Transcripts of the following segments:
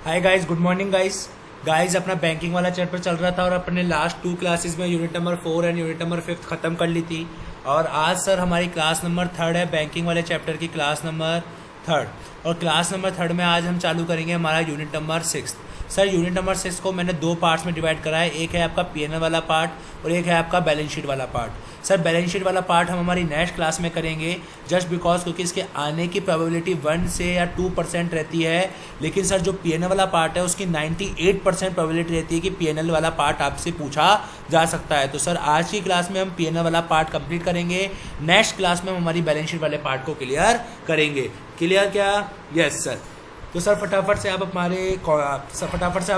Hi guys, good morning guys. अपना banking वाला chapter चल रहा था और अपने लास्ट 2 क्लासेस में unit number 4 and unit number 5 खत्म कर ली थी। और आज सर हमारी क्लास नंबर 3 है, बैंकिंग वाले चैप्टर की क्लास नंबर 3। और क्लास नंबर 3 में आज हम चालू करेंगे हमारा unit number 6। Sir unit number 6 को मैंने 2 पार्ट्स में डिवाइड करा है, एक है आपका पीएनएल वाला पार्ट और एक है आपका बैलेंस शीट वाला पार्ट। सर बैलेंस शीट वाला पार्ट हम हमारी नेक्स्ट क्लास में करेंगे, जस्ट बिकॉज क्योंकि इसके आने की प्रोबेबिलिटी 1 से या 2% रहती है। लेकिन सर जो पीएनएल वाला पार्ट है उसकी 98% प्रोबेबिलिटी रहती है कि पीएनएल वाला पार्ट आपसे पूछा जा सकता है। तो सर आज की क्लास में हम पीएनएल वाला पार्ट कंप्लीट करेंगे, नेक्स्ट क्लास में हम हमारी बैलेंस शीट वाले पार्ट को क्लियर करेंगे। क्लियर क्या? Yes sir. तो सर फटाफट से आप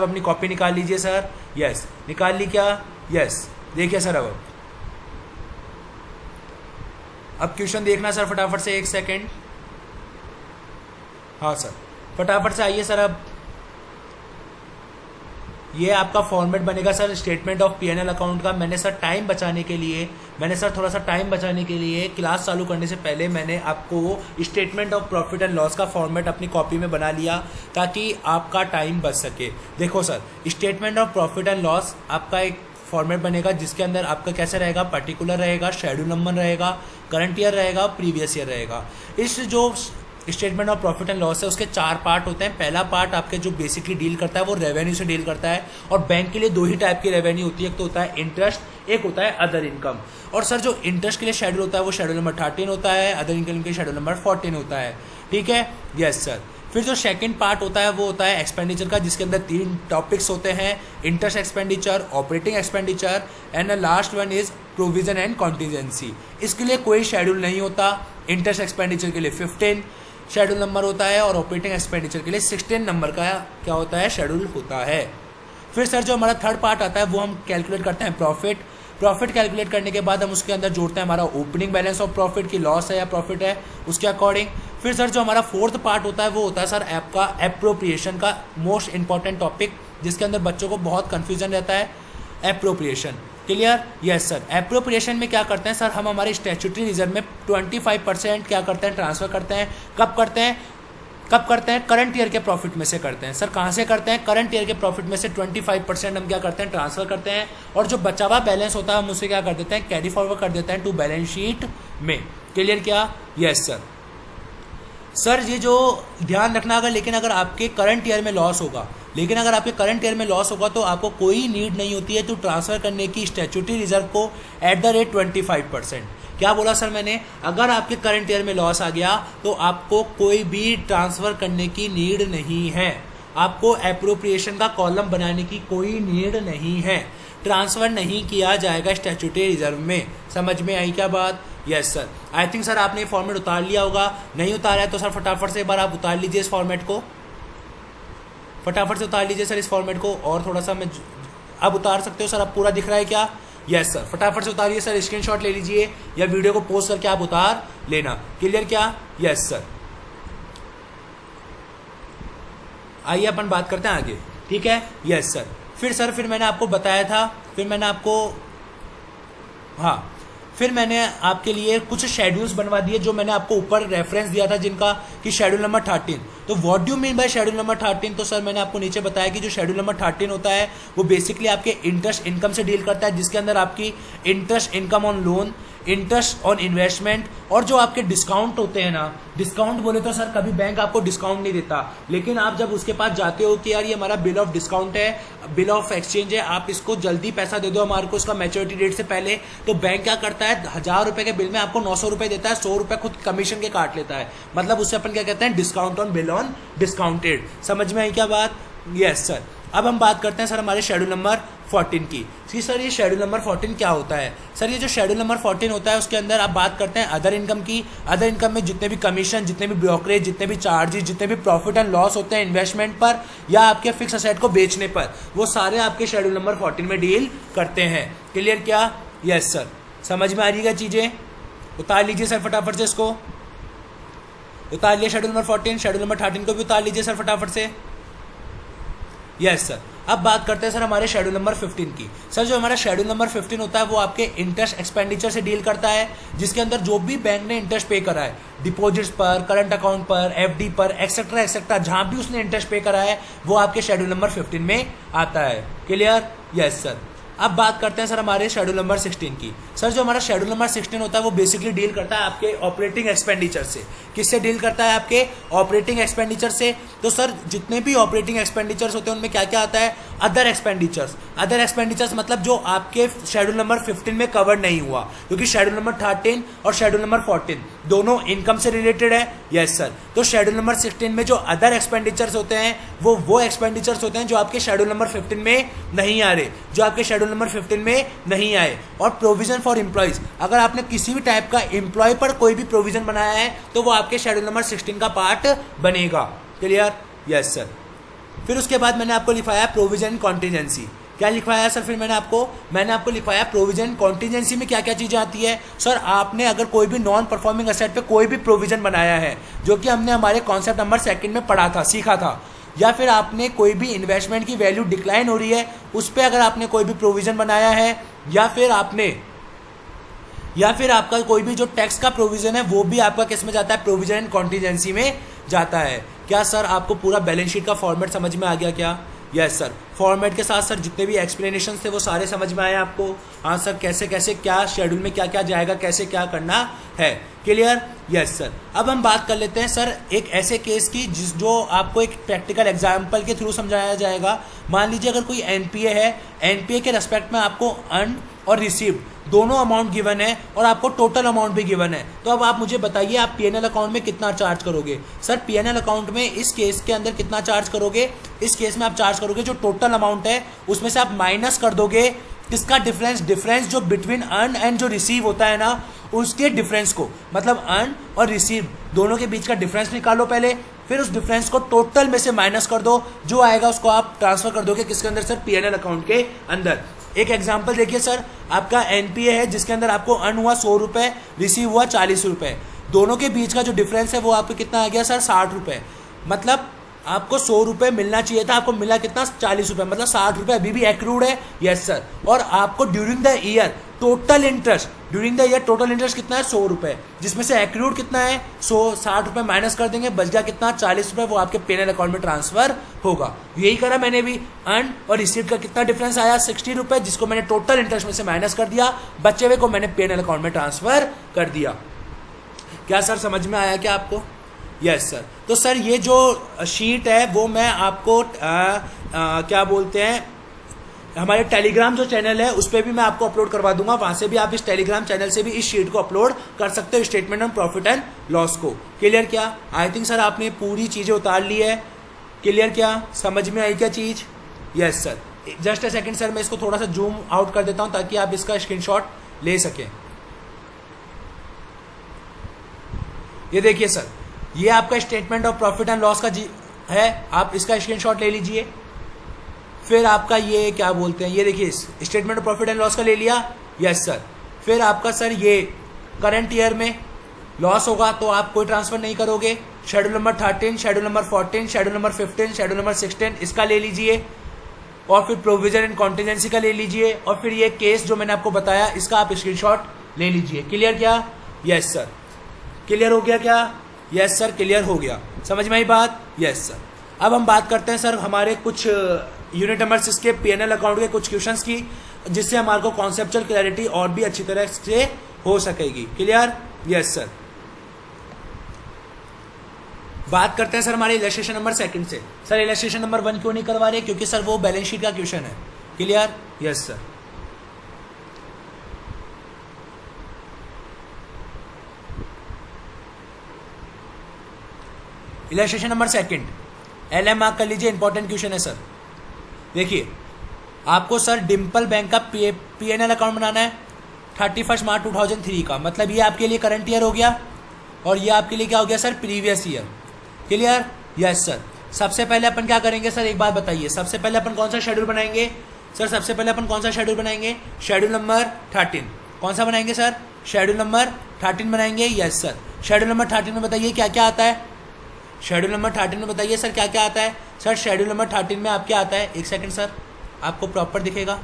अपनी कॉपी निकाल लीजिए सर। यस, निकाल ली क्या? यस, देखिए सर अब क्वेश्चन देखना सर फटाफट से, 1 सेकेंड। हाँ सर, फटाफट से आइए सर। अब ये आपका फॉर्मेट बनेगा sir statement of PNL account का। मैंने सर थोड़ा सा टाइम बचाने के लिए क्लास चालू करने से पहले मैंने आपको statement of profit and loss का फॉर्मेट अपनी कॉपी में बना लिया ताकि आपका टाइम बच सके। देखो sir, statement of profit and loss आपका एक फॉर्मेट बनेगा जिसके अंदर आपका कैसे रहेगा, पर्टिकुलर रहेगा, शेड्यूल नंबर रहेगा, करंट ईयर रहेगा, प्रीवियस ईयर रहेगा। इस जो statement of profit and loss है उसके 4 पार्ट होते हैं। पहला पार्ट आपके जो बेसिकली डील करता है वो रेवेन्यू से डील करता है। और बैंक के लिए 2 ही टाइप की रेवेन्यू होती है, एक तो होता है इंटरेस्ट, एक होता है अदर इनकम। और सर जो इंटरेस्ट के लिए शेड्यूल होता है वो शेड्यूल नंबर 13 होता है, अदर इनकम के लिए शेड्यूल नंबर 14 होता है। ठीक है? Yes sir. फिर जो सेकंड पार्ट होता है वो होता है एक्सपेंडिचर का, जिसके अंदर 3 टॉपिक्स होते हैं, interest expenditure, operating expenditure and the last one is provision and contingency. इसके लिए कोई शेड्यूल नहीं होता। इंटरेस्ट एक्सपेंडिचर के लिए 15 शेड्यूल नंबर होता है और ऑपरेटिंग एक्सपेंडिचर के लिए 16 नंबर का क्या होता है, शेड्यूल होता है। फिर सर जो हमारा थर्ड पार्ट आता है वो हम कैलकुलेट करते हैं प्रॉफिट कैलकुलेट करने के बाद हम उसके अंदर जोड़ते हैं हमारा ओपनिंग बैलेंस ऑफ प्रॉफिट की लॉस है या प्रॉफिट है उसके अकॉर्डिंग। फिर सर जो हमारा फोर्थ पार्ट होता है वो होता है सर आपका एप्रोप्रिएशन का, मोस्ट इंपॉर्टेंट टॉपिक जिसके अंदर बच्चों को बहुत कन्फ्यूजन रहता है, appropriation. Clear? Yes sir. Appropriation में क्या करते हैं सर, हम हमारे स्टैट्यूटरी रिजर्व में 25% क्या करते हैं, ट्रांसफर करते हैं। कब करते हैं? करंट ईयर के प्रॉफिट में से करते हैं। सर कहाँ से करते हैं? करंट ईयर के प्रॉफिट में से 25% हम क्या करते हैं, ट्रांसफर करते हैं। और जो बचा हुआ बैलेंस होता है हम उसे क्या कर देते हैं, कैरी फॉरवर्ड कर देते हैं टू बैलेंस शीट में। क्लियर क्या? Yes sir. सर ये जो ध्यान रखना, अगर आपके करंट ईयर में लॉस होगा तो आपको कोई नीड नहीं होती है तो ट्रांसफर करने की स्टैट्यूटरी रिजर्व को एट द रेट 25%। क्या बोला सर मैंने? अगर आपके करंट ईयर में लॉस आ गया तो आपको कोई भी ट्रांसफर करने की नीड नहीं है, आपको एप्रोप्रिएशन का कॉलम बनाने की कोई नीड नहीं है, ट्रांसफर नहीं किया जाएगा स्टैट्यूटरी रिजर्व में। समझ में आई क्या बात? Yes sir. I think sir आपने फॉर्मेट उतार लिया होगा, नहीं उतारा है तो सर फटाफट से एक बार आप उतार लीजिए इस फॉर्मेट को, फटाफट से उतार लीजिए सर इस फॉर्मेट को। और थोड़ा सा मैं अब उतार सकते हो सर, अब पूरा दिख रहा है क्या? Yes sir. फटाफट से उतारिए सर, स्क्रीनशॉट ले लीजिए या वीडियो को पोस्ट करके आप उतार लेना। क्लियर क्या? Yes sir. आइए अपन बात करते हैं आगे। ठीक है? Yes sir. फिर मैंने आपको बताया था, फिर मैंने आपके लिए कुछ शेड्यूल्स बनवा दिए जो मैंने आपको ऊपर रेफरेंस दिया था जिनका कि शेड्यूल नंबर 13। तो what do mean by schedule number 13? तो सर मैंने आपको नीचे बताया कि जो शेड्यूल नंबर 13 होता है वो बेसिकली आपके इंटरेस्ट इनकम से डील करता है, जिसके अंदर आपकी interest income on loan, interest on investment और जो आपके डिस्काउंट होते हैं ना, डिस्काउंट बोले तो सर कभी बैंक आपको डिस्काउंट नहीं देता, लेकिन आप जब उसके पास जाते हो कि यार ये हमारा बिल ऑफ डिस्काउंट है, बिल ऑफ एक्सचेंज है, आप इसको जल्दी पैसा दे दो हमारे को इसका मैच्योरिटी डेट से पहले, तो बैंक क्या करता है, 1000 रुपए के बिल में आपको 900 रुपए देता है, 100 रुपए खुद कमीशन के काट लेता है। मतलब उससे अपन क्या कहते हैं, discount on bill on discounted. समझ में आई क्या बात? Yes sir. अब हम बात करते हैं सर हमारे शेड्यूल नंबर 14 की कि सर ये शेड्यूल नंबर 14 क्या होता है। सर ये जो शेड्यूल नंबर 14 होता है उसके अंदर आप बात करते हैं अदर इनकम की। अदर इनकम में जितने भी कमीशन, जितने भी ब्रोकरेज, जितने भी चार्जेस, जितने भी प्रॉफिट एंड लॉस होते हैं इन्वेस्टमेंट पर या आपके फिक्स असेट को बेचने पर, वो सारे आपके शेड्यूल नंबर 14 में डील करते हैं। क्लियर क्या? Yes sir. समझ में आ रही है चीजें? उतार लीजिए सर फटाफट से, इसको उतार लिया शेड्यूल नंबर 14। शेड्यूल नंबर 13 को भी उतार लीजिए सर फटाफट से। Yes sir. अब बात करते हैं सर हमारे शेड्यूल नंबर 15 की। सर जो हमारा शेड्यूल नंबर 15 होता है वो आपके इंटरेस्ट एक्सपेंडिचर से डील करता है, जिसके अंदर जो भी बैंक ने इंटरेस्ट पे करा है डिपॉजिट्स पर, करंट अकाउंट पर, एफडी पर, एक्सेट्रा एक्सेट्रा, जहां भी उसने इंटरेस्ट पे करा है वो आपके शेड्यूल नंबर 15 में आता है। क्लियर? Yes sir. अब बात करते हैं सर हमारे शेड्यूल नंबर 16 की। सर जो हमारा शेड्यूल नंबर 16 होता है वो बेसिकली डील करता है आपके ऑपरेटिंग एक्सपेंडिचर से। किससे डील करता है? आपके ऑपरेटिंग एक्सपेंडिचर से। तो सर जितने भी ऑपरेटिंग एक्सपेंडिचर्स होते हैं उनमें क्या क्या आता है? Other expenditures. अदर एक्सपेंडिचर्स मतलब जो आपके शेड्यूल नंबर 15 में कवर नहीं हुआ, क्योंकि शेड्यूल नंबर 13 और शेड्यूल नंबर 14 दोनों इनकम से रिलेटेड है। Yes sir. तो शेड्यूल नंबर 16 में जो अदर एक्सपेंडिचर्स होते हैं वो एक्सपेंडिचर्स होते हैं जो आपके शेड्यूल नंबर 15 में नहीं आ रहे, जो आपके शेड्यूल नंबर 15 में नहीं आए। और प्रोविजन फॉर एम्प्लॉयज, अगर आपने किसी भी टाइप का एम्प्लॉय पर कोई भी प्रोविजन बनाया है तो वो आपके शेड्यूल नंबर 16 का पार्ट बनेगा। क्लियर? Yes sir. फिर उसके बाद मैंने आपको लिखवाया प्रोविजन कॉन्टीजेंसी। क्या लिखवाया सर? फिर मैंने आपको लिखवाया प्रोविजन कॉन्टीजेंसी में क्या क्या चीजें आती है। सर आपने अगर कोई भी नॉन परफॉर्मिंग एसेट पे कोई भी प्रोविजन बनाया है, जो कि हमने हमारे कॉन्सेप्ट नंबर 2 में पढ़ा था, सीखा था, या फिर आपने कोई भी इन्वेस्टमेंट की वैल्यू डिक्लाइन हो रही है उस पर अगर आपने कोई भी प्रोविजन बनाया है, या फिर आपका कोई भी जो टैक्स का प्रोविजन है वो भी आपका किस में जाता है? प्रोविजन एंड कॉन्टीजेंसी में जाता है। क्या सर आपको पूरा बैलेंस शीट का फॉर्मेट समझ में आ गया क्या? Yes sir. फॉर्मेट के साथ सर जितने भी एक्सप्लेनेशन थे वो सारे समझ में आए आपको? हाँ सर। कैसे कैसे क्या शेड्यूल में क्या क्या जाएगा, कैसे क्या करना है। क्लियर? Yes sir. अब हम बात कर लेते हैं सर एक ऐसे केस की जो आपको एक प्रैक्टिकल एग्जाम्पल के थ्रू समझाया जाएगा। मान लीजिए अगर कोई एनपीए है, एनपीए के रेस्पेक्ट में आपको अर्न और रिसीव्ड दोनों अमाउंट गिवन है और आपको टोटल अमाउंट भी गिवन है। तो अब आप मुझे बताइए आप पीएनएल अकाउंट में कितना चार्ज करोगे? सर पीएनएल अकाउंट में इस केस के अंदर कितना चार्ज करोगे? इस केस में आप चार्ज करोगे जो टोटल अमाउंट है उसमें से आप माइनस कर दोगे किसका? डिफरेंस जो बिटवीन अर्न एंड जो रिसीव होता है ना, उसके डिफरेंस को, मतलब अर्न और रिसीव दोनों के बीच का डिफरेंस निकालो पहले, फिर उस डिफरेंस को टोटल में से माइनस कर दो, जो आएगा उसको आप ट्रांसफर कर दोगे किसके अंदर? सर पीएनएल अकाउंट के अंदर। एक एग्जांपल देखिए सर, आपका एनपीए है जिसके अंदर आपको अर्न हुआ 100 रुपए, रिसीव हुआ 40 रुपए, दोनों के बीच का जो डिफरेंस है वो आपको कितना आ गया सर? 60 रुपए। मतलब आपको 100 रुपए मिलना चाहिए था, आपको मिला कितना? 40 रुपए, मतलब 60 रुपए अभी भी एक्रूड है। Yes sir. और आपको during the year total interest total interest कितना है? 100 रुपए, जिसमें से एक्रूड कितना है? 60 रुपए माइनस कर देंगे, बच गया कितना? 40 रुपए, वो आपके पीएनएल अकाउंट में ट्रांसफर होगा। यही करा मैंने भी। अर्न और रिसीव का कितना डिफरेंस आया? 60 रुपए, जिसको मैंने टोटल इंटरेस्ट में से माइनस कर दिया, बचे हुए को मैंने पीएनएल अकाउंट में ट्रांसफर कर दिया। क्या सर समझ में आया क्या आपको? Yes sir. तो सर ये जो शीट है वो मैं आपको क्या बोलते हैं, हमारे टेलीग्राम जो चैनल है उस पर भी मैं आपको अपलोड करवा दूंगा। वहां से भी आप इस टेलीग्राम चैनल से भी इस शीट को अपलोड कर सकते हो, statement of profit and loss को। क्लियर क्या? आई थिंक सर आपने पूरी चीजें उतार ली है। क्लियर क्या? समझ में आई क्या चीज? Yes sir. Just a second sir, मैं इसको थोड़ा सा जूम आउट कर देता हूं ताकि आप इसका स्क्रीनशॉट ले सकें। ये देखिए सर, ये आपका statement of profit and loss का है, आप इसका स्क्रीनशॉट ले लीजिए। फिर आपका ये क्या बोलते हैं, ये देखिए statement of profit and loss का ले लिया। Yes sir. फिर आपका सर ये करंट ईयर में लॉस होगा तो आप कोई ट्रांसफर नहीं करोगे। Schedule number 13, schedule number 14, schedule number 15, schedule number 16 इसका ले लीजिए। और फिर प्रोविजन एंड कॉन्टीजेंसी का ले लीजिए। और फिर ये केस जो मैंने आपको बताया इसका आप स्क्रीनशॉट ले लीजिए। क्लियर क्या? Yes sir. क्लियर हो गया क्या? यस सर, क्लियर हो गया। समझ में आई बात? Yes sir. अब हम बात करते हैं सर हमारे कुछ यूनिट नंबर 6 के पीएनएल अकाउंट के कुछ क्वेश्चंस की, जिससे हमारे को कॉन्सेप्चुअल क्लैरिटी और भी अच्छी तरह से हो सकेगी। क्लियर? Yes sir. बात करते हैं सर हमारे इलस्ट्रेशन नंबर 2 से। सर इलस्ट्रेशन नंबर 1 क्यों नहीं करवा रहे? क्योंकि सर वो बैलेंस शीट का क्वेश्चन है। Clear? Yes sir. Illustration number 2 LM mark कर लीजिए, इंपॉर्टेंट क्वेश्चन है सर। देखिए आपको सर डिम्पल बैंक का पीएनएल अकाउंट बनाना है 31 मार्च 2003 का, मतलब ये आपके लिए करंट ईयर हो गया और ये आपके लिए क्या हो गया sir? Previous year. Clear? Yes sir. सबसे पहले अपन क्या करेंगे सर, एक बात बताइए, सबसे पहले अपन कौन सा शेड्यूल बनाएंगे? सर सबसे पहले अपन कौन सा शेड्यूल बनाएंगे? Schedule number 13। कौन सा बनाएंगे सर? शेड्यूल नंबर 13 बनाएंगे। Yes sir. शेड्यूल नंबर 13 में बताइए क्या क्या आता है? शेड्यूल नंबर 13 में बताइए सर क्या क्या आता है। सर शेड्यूल नंबर 13 में आपके आता है, एक सेकंड सर, आपको प्रॉपर दिखेगा।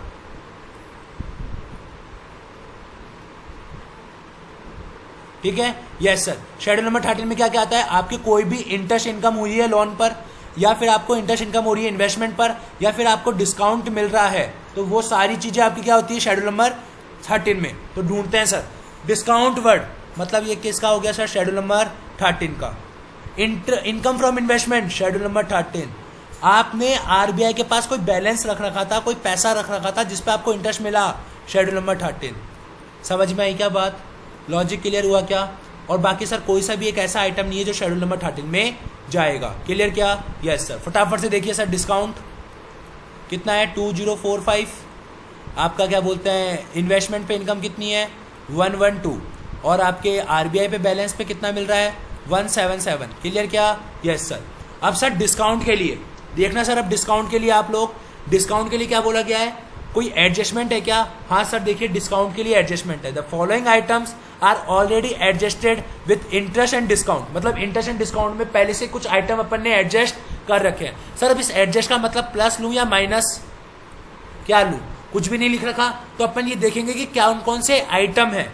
ठीक है, यस सर। शेड्यूल नंबर 13 में क्या क्या आता है, आपकी कोई भी इंटरेस्ट इनकम हुई है लोन पर, या फिर आपको इंटरेस्ट इनकम हो रही है इन्वेस्टमेंट पर, या फिर आपको डिस्काउंट मिल रहा है, तो वो सारी चीजें आपकी क्या होती है शेड्यूल नंबर 13 में। तो ढूंढते हैं सर डिस्काउंट वर्ड, मतलब ये किसका हो गया सर, शेड्यूल नंबर 13 का। Income from investment schedule number 13। आपने आरबीआई के पास कोई बैलेंस रख रखा था, कोई पैसा रख रखा था जिसपे आपको इंटरेस्ट मिला, शेड्यूल नंबर 13। समझ में आई क्या बात, लॉजिक क्लियर हुआ क्या। और बाकी सर कोई सा भी एक ऐसा आइटम नहीं है जो शेड्यूल नंबर 13 में जाएगा, क्लियर क्या, यस सर। फटाफट से देखिए सर डिस्काउंट कितना है 2045, आपका क्या बोलते हैं इन्वेस्टमेंट पे इनकम कितनी है 112, और आपके आरबीआई पे बैलेंस पे कितना मिल रहा है 177, क्लियर क्या, यस सर। अब सर डिस्काउंट के लिए देखना सर, अब डिस्काउंट के लिए आप लोग, डिस्काउंट के लिए क्या बोला गया है, कोई एडजस्टमेंट है क्या। हाँ सर देखिए डिस्काउंट के लिए एडजस्टमेंट है, the following items are already adjusted with interest and discount, मतलब इंटरेस्ट एंड डिस्काउंट में पहले से कुछ आइटम अपन ने एडजस्ट कर रखे हैं। सर अब इस एडजस्ट का मतलब प्लस लूं या माइनस, क्या लूं, कुछ भी नहीं लिख रखा, तो अपन ये देखेंगे कि क्या कौन से आइटम है।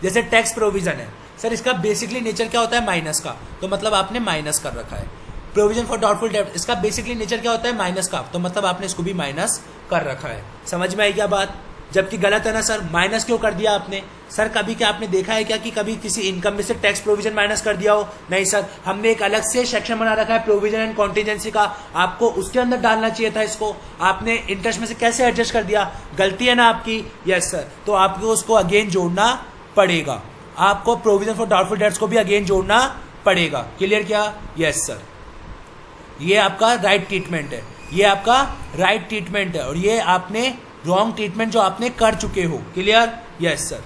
जैसे टैक्स प्रोविजन है सर, इसका बेसिकली नेचर क्या होता है माइनस का, तो मतलब आपने माइनस कर रखा है। प्रोविजन फॉर डाउटफुल डेब्ट, इसका बेसिकली नेचर क्या होता है माइनस का, तो मतलब आपने इसको भी माइनस कर रखा है। समझ में आई क्या बात, जबकि गलत है ना सर, माइनस क्यों कर दिया आपने। सर कभी क्या आपने देखा है क्या कि कभी किसी इनकम में से टैक्स प्रोविजन माइनस कर दिया हो, नहीं सर, हमने एक अलग से सेक्शन बना रखा है प्रोविजन एंड कॉन्टीजेंसी का, आपको उसके अंदर डालना चाहिए था इसको, आपने इंटरेस्ट में से कैसे एडजस्ट कर दिया, गलती है ना आपकी, यस सर। तो आपको उसको अगेन जोड़ना पड़ेगा, आपको प्रोविजन फॉर डाउटफुल डेट्स को भी अगेन जोड़ना पड़ेगा, क्लियर क्या, यस सर। ये आपका राइट ट्रीटमेंट है, ये आपका राइट ट्रीटमेंट है, और ये आपने रॉन्ग ट्रीटमेंट जो आपने कर चुके हो, क्लियर, यस सर।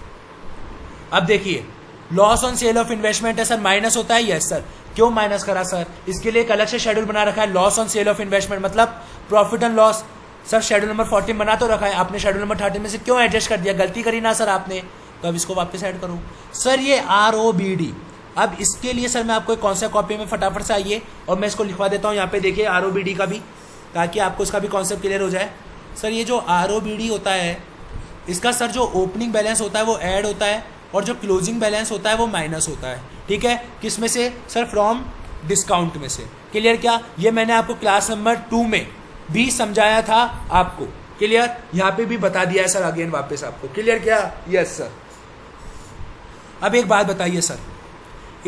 अब देखिए loss on sale of investment है सर, माइनस होता है, यस सर। क्यों माइनस करा सर, इसके लिए एक अलग से शेड्यूल बना रखा है, loss on sale of investment मतलब profit and loss. Sir schedule number 14 बना तो रखा है, आपने शेड्यूल नंबर 13 में से क्यों एडजस्ट कर दिया, गलती करी ना सर आपने, तो अब इसको वापस ऐड करो सर। ये ROBD, अब इसके लिए सर मैं आपको एक कौन सा कॉपी में फटाफट से आइए और मैं इसको लिखवा देता हूँ यहाँ पे, देखिए ROBD का भी, ताकि आपको इसका भी कॉन्सेप्ट क्लियर हो जाए। सर ये जो ROBD होता है, इसका सर जो ओपनिंग बैलेंस होता है वो ऐड होता है, और जो क्लोजिंग बैलेंस होता है वो माइनस होता है, ठीक है। किस में से सर, फ्रॉम डिस्काउंट में से, क्लियर क्या। ये मैंने आपको क्लास नंबर 2 में भी समझाया था आपको, क्लियर, यहाँ पे भी बता दिया है सर अगेन वापस आपको, क्लियर क्या, यस सर। अब एक बात बताइए सर,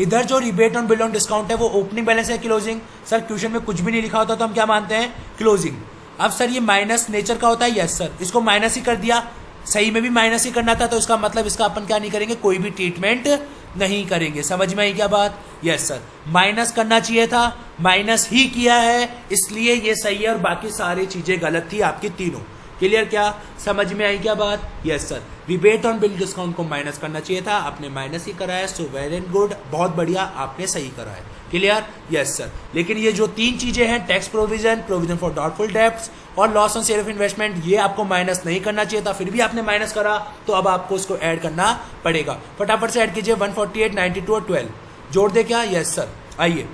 इधर जो rebate on bill on discount है वो ओपनिंग बैलेंस है क्लोजिंग, सर क्वेश्चन में कुछ भी नहीं लिखा होता तो हम क्या मानते हैं क्लोजिंग। अब सर ये माइनस नेचर का होता है, यस सर, इसको माइनस ही कर दिया, सही में भी माइनस ही करना था, तो इसका मतलब इसका अपन क्या नहीं करेंगे, कोई भी ट्रीटमेंट नहीं करेंगे। समझ में आई क्या बात, यस सर। माइनस करना चाहिए था, माइनस ही किया है, इसलिए ये सही है, और बाकी सारी चीजें गलत थी आपकी तीनों, क्लियर क्या, समझ में आई क्या बात, yes sir. Rebate on bill discount को माइनस करना चाहिए था, आपने माइनस ही कराया, सो वेरी गुड, बहुत बढ़िया, आपने सही करा है, क्लियर, यस सर। लेकिन ये जो तीन चीजें हैं, tax provision, provision for doubtful debts और loss on sale of investment, ये आपको माइनस नहीं करना चाहिए था, फिर भी आपने माइनस करा, तो अब आपको इसको ऐड करना पड़ेगा। फटाफट से ऐड कीजिए 148, 92 और 12, जोड़ दे क्या, यस सर। आइए,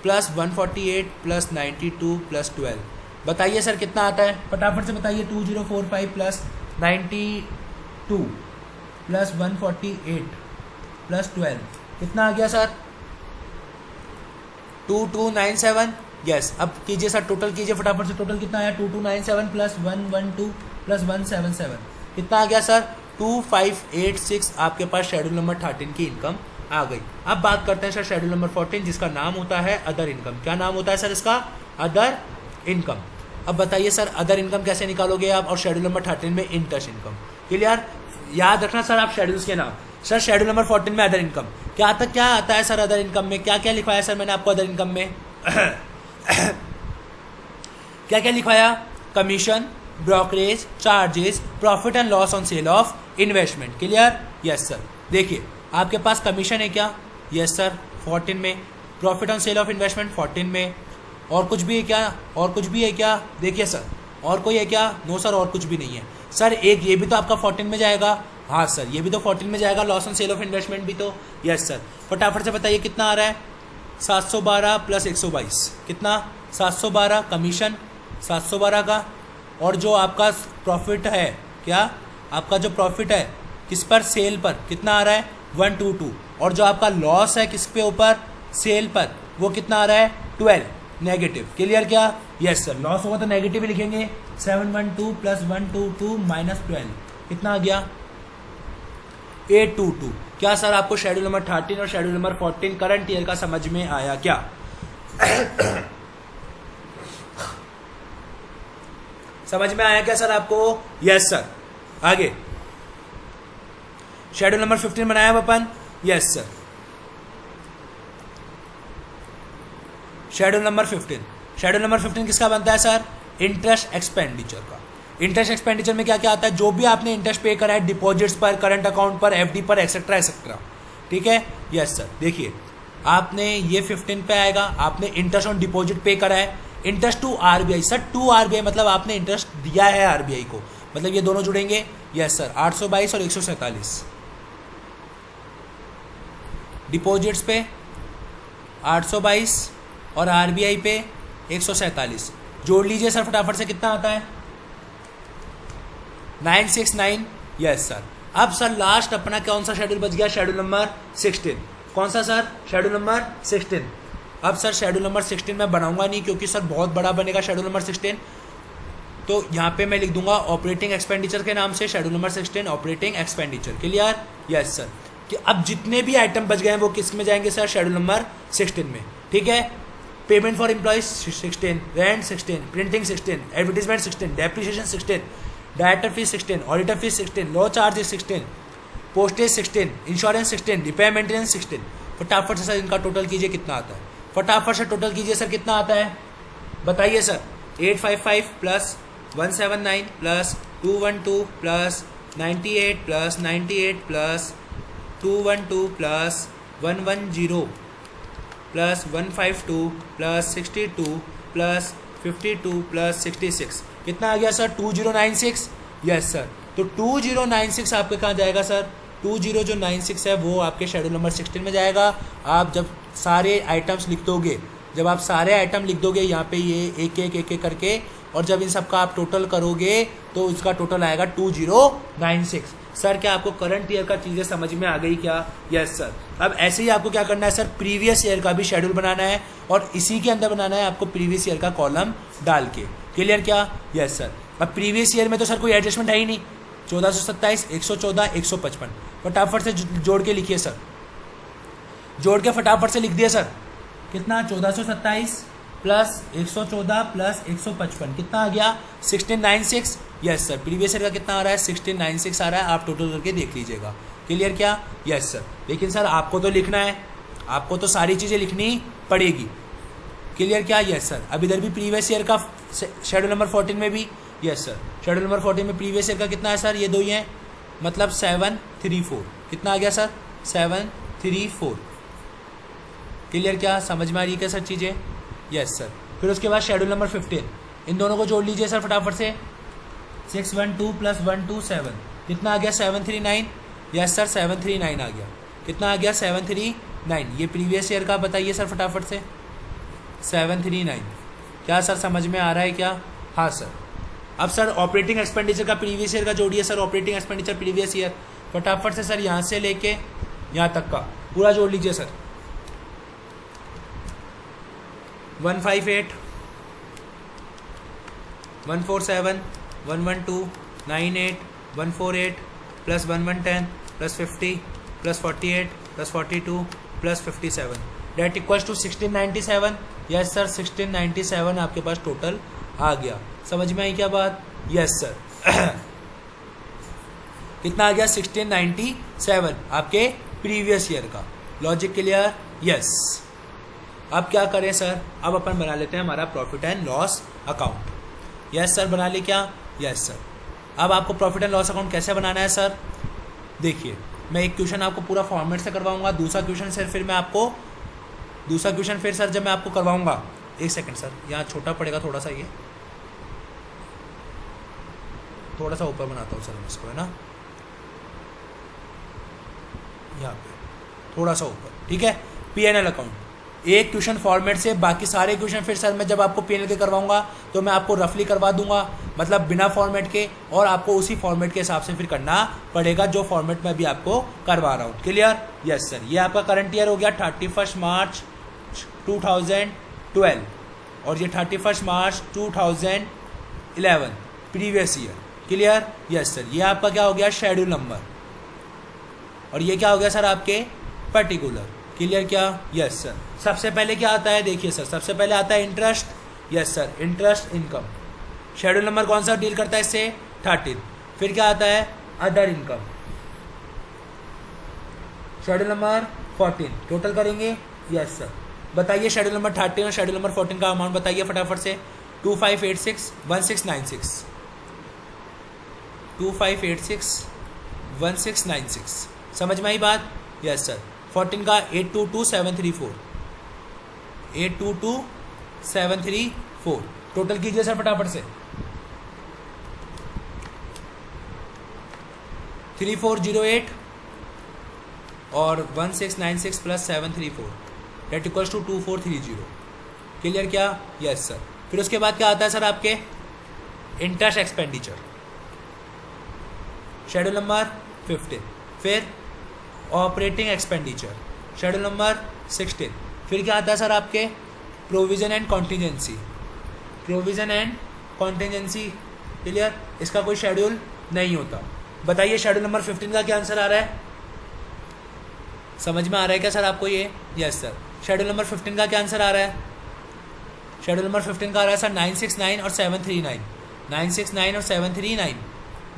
प्लस 148 प्लस 92 प्लस 12, बताइए सर कितना आता है, फटाफट से बताइए। 2045 प्लस 92 प्लस 148 प्लस 12 कितना आ गया सर, 2297, यस। अब कीजिए सर, टोटल कीजिए फटाफट से, टोटल कितना आया, 2297 प्लस 112 प्लस 177 कितना आ गया सर, 2586। आपके पास शेड्यूल नंबर 13 की इनकम आ गई। अब बात करते हैं सर शेड्यूल नंबर 14, जिसका नाम होता है अदर इनकम। क्या नाम होता है सर इसका, अदर इनकम। अब बताइए सर अदर इनकम कैसे निकालोगे आप, और शेड्यूल नंबर 13 में इंटरेस्ट इनकम, क्लियर। याद रखना सर आप शेड्यूल्स के नाम। सर शेड्यूल नंबर 14 में अदर इनकम क्या आता है सर, अदर इनकम में क्या क्या लिखवाया सर मैंने आपको अदर इनकम में क्या क्या लिखवाया, commission, brokerage, charges, profit and loss on sale of investment, clear, yes sir. देखिए आपके पास कमीशन है क्या, यस सर 14 में, profit on sale of investment 14 में, और कुछ भी है क्या, और कुछ भी है क्या, देखिए सर और कोई है क्या, नो सर और कुछ भी नहीं है सर। एक ये भी तो आपका 14 में जाएगा, हाँ सर, ये भी तो 14 में जाएगा, loss on sale of investment भी तो। यस सर, फटाफट से बताइए कितना आ रहा है। 712 प्लस 122 कितना, 712 कमीशन 712 का, और जो आपका प्रॉफिट है, क्या आपका जो प्रॉफिट है किस पर, सेल पर, कितना आ रहा है 122, और जो आपका लॉस है किस पे ऊपर, सेल पर, वो कितना आ रहा है 12 नेगेटिव। क्लियर क्या? यस सर, लॉस होगा तो नेगेटिव ही लिखेंगे। 712 प्लस 122 माइनस 12 कितना आ गया 822। क्या सर आपको शेड्यूल नंबर 13 और शेड्यूल नंबर 14 करंट ईयर का समझ में आया क्या? समझ में आया क्या सर आपको? Yes sir. आगे शेड्यूल नंबर 15 बनाया अपन। Yes sir, schedule number 15, schedule number 15 किसका बनता है सर? इंटरेस्ट एक्सपेंडिचर का। इंटरेस्ट एक्सपेंडिचर में क्या क्या आता है, जो भी आपने इंटरेस्ट पे करा है डिपॉजिट्स पर, करंट अकाउंट पर, एफडी पर, एक्सेट्रा एक्सेट्रा। ठीक है? Yes sir. देखिए आपने ये 15 पे आएगा, आपने इंटरेस्ट ऑन डिपॉजिट पे करा है, interest to RBI. Sir to RBI मतलब आपने इंटरेस्ट दिया है आरबीआई को, मतलब ये दोनों जुड़ेंगे। यस सर, 822 और 147 डिपॉजिट्स पे 822 और आरबीआई पे 147 जोड़ लीजिए सर फटाफट से, कितना आता है 969। Yes sir. अब सर लास्ट अपना कौन सा शेड्यूल बच गया? Schedule number 16। कौन सा सर? Schedule number 16। अब सर शेड्यूल नंबर 16 मैं बनाऊंगा नहीं क्योंकि सर बहुत बड़ा बनेगा शेड्यूल नंबर 16, तो यहाँ पे मैं लिख दूंगा ऑपरेटिंग एक्सपेंडिचर के नाम से schedule number 16 operating expenditure. Clear? Yes sir. कि अब जितने भी आइटम बच गए हैं वो किस में जाएंगे सर? शेड्यूल नंबर 16 में। ठीक है? Payment for employees 16, rent 16, printing 16, advertisement 16, depreciation 16, director fees 16, auditor fees 16, law charges 16, postage 16, insurance 16, repair maintenance 16। फटाफट से सर इनका टोटल कीजिए कितना आता है, फटाफट से टोटल कीजिए सर कितना आता है बताइए sir. 855 plus 179 plus 212 plus 98 plus 98 plus 212 plus 110 plus 152 plus 62 plus 52 plus 66 कितना आ गया सर? 2096। Yes sir. तो 2096 आपके कहाँ जाएगा सर? 2096 है वो आपके शेड्यूल नंबर 16 में जाएगा। आप जब सारे आइटम्स लिख दोगे, जब आप सारे आइटम लिख दोगे यहाँ पे ये एक एक करके, और जब इन सब का आप टोटल करोगे तो इसका टोटल आएगा 2096। सर क्या आपको करंट ईयर का चीज़ें समझ में आ गई क्या? Yes sir. अब ऐसे ही आपको क्या करना है सर, प्रीवियस ईयर का भी शेड्यूल बनाना है और इसी के अंदर बनाना है आपको प्रीवियस ईयर का कॉलम डाल के। क्लियर क्या? Yes sir. अब प्रीवियस ईयर में तो सर कोई एडजस्टमेंट है ही नहीं, 1427, 114, 155 फटाफट से जोड़ के लिखिए सर, जोड़ के फटाफट से लिख दिया सर। कितना? 1427 प्लस 114 प्लस 155 कितना आ गया? 1696। Yes sir. प्रीवियस ईयर का कितना आ रहा है? 1696 आ रहा है, आप टोटल करके देख लीजिएगा। क्लियर क्या? Yes sir. लेकिन सर आपको तो लिखना है, आपको तो सारी चीज़ें लिखनी पड़ेगी। क्लियर क्या? Yes sir. अब इधर भी प्रीवियस ईयर का शेड्यूल नंबर 14 में भी, यस सर, शेड्यूल नंबर 14 में प्रीवियस ईयर का कितना है सर? ये दो ही हैं, मतलब 734 कितना आ गया सर? 734। क्लियर क्या? समझ में आ रही है क्या सर चीज़ें? Yes sir. फिर उसके बाद शेड्यूल नंबर 15, इन दोनों को जोड़ लीजिए सर फटाफट से। 612 प्लस 127 कितना आ गया? 739। यस सर, 739 आ गया। कितना आ गया? 739। ये प्रीवियस ईयर का बताइए सर फटाफट से। 739। क्या सर समझ में आ रहा है क्या? हाँ सर। अब सर ऑपरेटिंग एक्सपेंडिचर का प्रीवियस ईयर का जोड़िए sir, operating expenditure previous year फटाफट से सर, यहाँ से लेके यहाँ तक का पूरा जोड़ लीजिए sir. 158, 147, 112, 98, 148 plus 1110 plus 50 plus 48 plus 42 plus 57 that equals to 1697। Yes sir, 1697 आपके पास टोटल आ गया। समझ में आई क्या बात? Yes sir. कितना आ गया? 1697 आपके प्रीवियस ईयर का। Logic clear? यस। अब क्या करें सर? अब अपन बना लेते हैं हमारा profit and loss account. Yes sir, बना ले क्या? Yes sir. अब आपको प्रॉफिट एंड लॉस अकाउंट कैसे बनाना है सर? देखिए, मैं एक क्वेश्चन आपको पूरा फॉर्मेट से करवाऊंगा, दूसरा क्वेश्चन सर फिर मैं आपको सर जब मैं आपको करवाऊंगा, एक सेकंड सर, यहाँ छोटा पड़ेगा थोड़ा सा, ये थोड़ा सा ऊपर बनाता हूँ सर मैं इसको, है ना। यहाँ पे थोड़ा सा ऊपर, ठीक है। पीएनएल अकाउंट एक क्वेश्चन फॉर्मेट से, बाकी सारे क्वेश्चन फिर सर मैं जब आपको पीएनएल के करवाऊंगा तो मैं आपको रफली करवा दूंगा, मतलब बिना फॉर्मेट के, और आपको उसी फॉर्मेट के हिसाब से फिर करना पड़ेगा जो फॉर्मेट में अभी आपको करवा रहा हूँ। क्लियर? Yes sir. ये आपका करंट ईयर हो गया 31 मार्च 2012 और ये 31 मार्च 2011 previous year. Clear? Yes sir. ये आपका क्या हो गया? Schedule number. और ये क्या हो गया सर? आपके पर्टिकुलर। क्लियर क्या? Yes sir. सबसे पहले क्या आता है? देखिए सर, सबसे पहले आता है interest. Yes sir, interest income. Schedule number कौन सा डील करता है इससे? 13। फिर क्या आता है? Other income. Schedule number 14 total करेंगे। Yes sir. बताइए शेड्यूल नंबर 13 और शेड्यूल नंबर 14 का अमाउंट बताइए फटाफट से। 2586 1696 2586 1696। समझ में आई बात? Yes sir. 14 का 822734 822734 टोटल कीजिए सर फटाफट से। 3408 और 1696 plus 734 that equals to 2430। Clear क्या? Yes sir. फिर उसके बाद क्या आता है सर? आपके इंटरेस्ट एक्सपेंडिचर शेड्यूल नंबर 15। फिर ऑपरेटिंग एक्सपेंडिचर शेड्यूल नंबर 16। फिर क्या आता है सर? आपके provision and contingency. Provision and contingency. Clear? इसका कोई शेड्यूल नहीं होता। बताइए शेड्यूल नंबर 15 का क्या आंसर आ रहा है? समझ में आ रहा है क्या सर आपको ये? Yes sir. शेड्यूल नंबर 15 का क्या आंसर आ रहा है? शेड्यूल नंबर 15 का आ रहा है सर 969 और 739। 969 और 739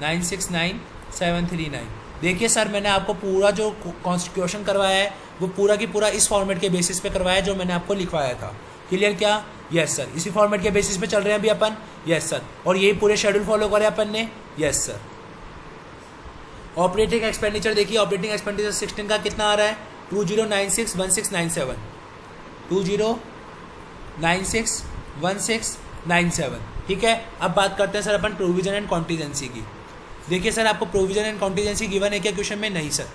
969 739। देखिए सर, मैंने आपको पूरा जो कॉन्स्टिट्यूशन करवाया है वो पूरा की पूरा इस फॉर्मेट के बेसिस पे करवाया जो मैंने आपको लिखवाया था। क्लियर क्या? Yes sir. इसी फॉर्मेट के बेसिस पे चल रहे हैं अभी अपन। Yes sir. और यही पूरे शेड्यूल फॉलो करे अपन ने। Yes sir. ऑपरेटिंग एक्सपेंडिचर देखिए, ऑपरेटिंग एक्सपेंडिचर 16 का कितना आ रहा है? 20961697 20961697। ठीक है। अब बात करते हैं sir upon provision and contingency की। देखिए सर, आपको प्रोविजन एंड कॉन्टीजेंसी गिवन है क्या क्वेश्चन में? नहीं सर,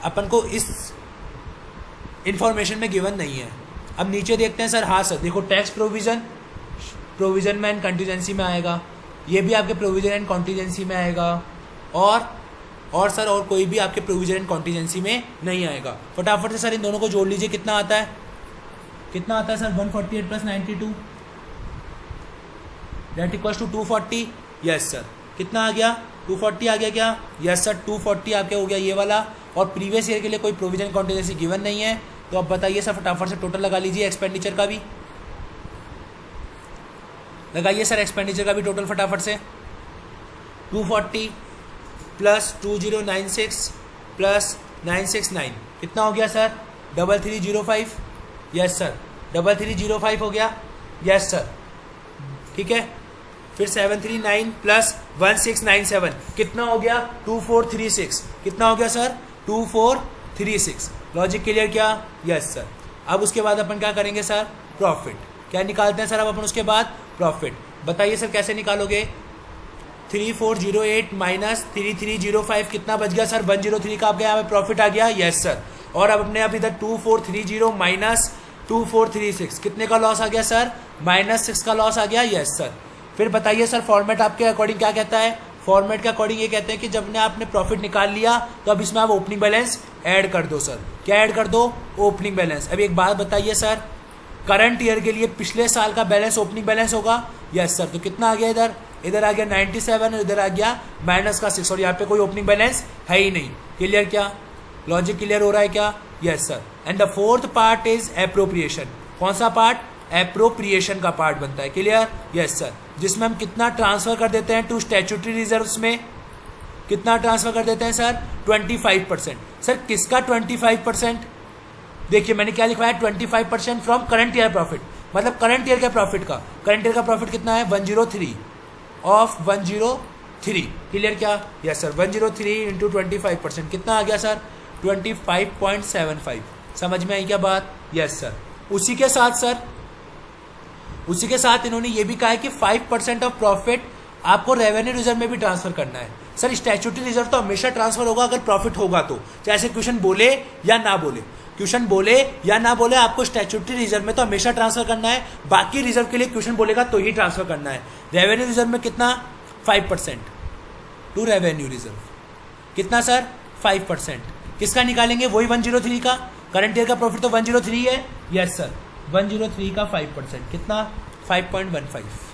अपन को इस इंफॉर्मेशन में गिवन नहीं है। अब नीचे देखते हैं सर। हाँ सर, देखो टैक्स प्रोविजन में एंड कॉन्टीजेंसी में आएगा, ये भी आपके प्रोविजन एंड कॉन्टीजेंसी में आएगा, और सर और कोई भी आपके प्रोविजन एंड कॉन्टीजेंसी में नहीं आएगा। फटाफट से सर इन दोनों को जोड़ लीजिए। कितना आता है? कितना आता है sir? 148 plus 92 that equals to 240। Yes sir. कितना आ गया? 240 आ गया क्या? यस सर, 240 आपके हो गया ये वाला। और प्रीवियस ईयर के लिए कोई प्रोविजन कॉन्टीजेंसी गिवन नहीं है, तो अब बताइए सर फटाफट से टोटल लगा लीजिए एक्सपेंडिचर का भी। लगाइए सर एक्सपेंडिचर का भी टोटल फटाफट से। 240 प्लस 2096 प्लस 969 कितना हो गया सर? 3305। यस सर, 3305 हो गया। Yes sir. ठीक है। फिर 739 प्लस 1697 कितना हो गया? 2436। कितना हो गया सर? 2436। लॉजिक क्लियर क्या? Yes sir. अब उसके बाद अपन क्या करेंगे सर? प्रॉफिट। क्या निकालते हैं सर अब अपन उसके बाद? प्रॉफिट। बताइए सर कैसे निकालोगे? 3408 माइनस 3305 कितना बच गया सर? 103 का आपके यहाँ पे प्रॉफिट आ गया। Yes sir. और अब अपने अब इधर 2430 माइनस 2436 कितने का लॉस आ गया सर? -6 का लॉस आ गया। Yes sir. फिर बताइए सर फॉर्मेट आपके अकॉर्डिंग क्या कहता है? फॉर्मेट के अकॉर्डिंग ये कहते हैं कि जब ने आपने प्रॉफिट निकाल लिया तो अब इसमें आप ओपनिंग बैलेंस ऐड कर दो सर। क्या ऐड कर दो? Opening balance. अब एक बात बताइए सर, करंट ईयर के लिए पिछले साल का बैलेंस ओपनिंग बैलेंस होगा। Yes sir. तो कितना आ गया इधर? इधर आ गया 97 और इधर आ गया -6 और यहाँ पे कोई ओपनिंग बैलेंस है ही नहीं। क्लियर क्या? लॉजिक क्लियर हो रहा है क्या? Yes sir. And the fourth part is appropriation. कौन सा पार्ट? एप्रोप्रिएशन का पार्ट बनता है। क्लियर? Yes sir. जिसमें हम कितना ट्रांसफर कर देते हैं टू स्टैट्यूटरी रिजर्व्स में? कितना ट्रांसफर कर देते हैं सर? 25%। सर किसका 25%? देखिए मैंने क्या लिखवाया? 25% फ्रॉम करंट ईयर प्रॉफिट, मतलब करंट ईयर के प्रॉफिट का। करंट ईयर का प्रॉफिट कितना है? 103 ऑफ 103। क्लियर क्या? Yes sir. 103 इंटू 25% कितना आ गया सर? 25.75। समझ में आई क्या बात? Yes sir. उसी के साथ इन्होंने ये भी कहा है कि 5% ऑफ प्रॉफिट आपको रेवेन्यू रिजर्व में भी ट्रांसफर करना है। सर स्टैट्यूटरी रिजर्व तो हमेशा ट्रांसफर होगा अगर प्रॉफिट होगा तो, चाहे क्वेश्चन बोले या ना बोले, क्वेश्चन बोले या ना बोले आपको स्टैट्यूटरी रिजर्व में तो हमेशा ट्रांसफर करना है। बाकी रिजर्व के लिए क्वेश्चन बोलेगा तो ही ट्रांसफर करना है। रेवेन्यू रिजर्व में कितना 5% टू रेवेन्यू रिजर्व, कितना सर 5%। किसका निकालेंगे, वही 103 का, करंट ईयर का प्रॉफिट तो 103 है। यस सर 103 का 5% कितना 5.15।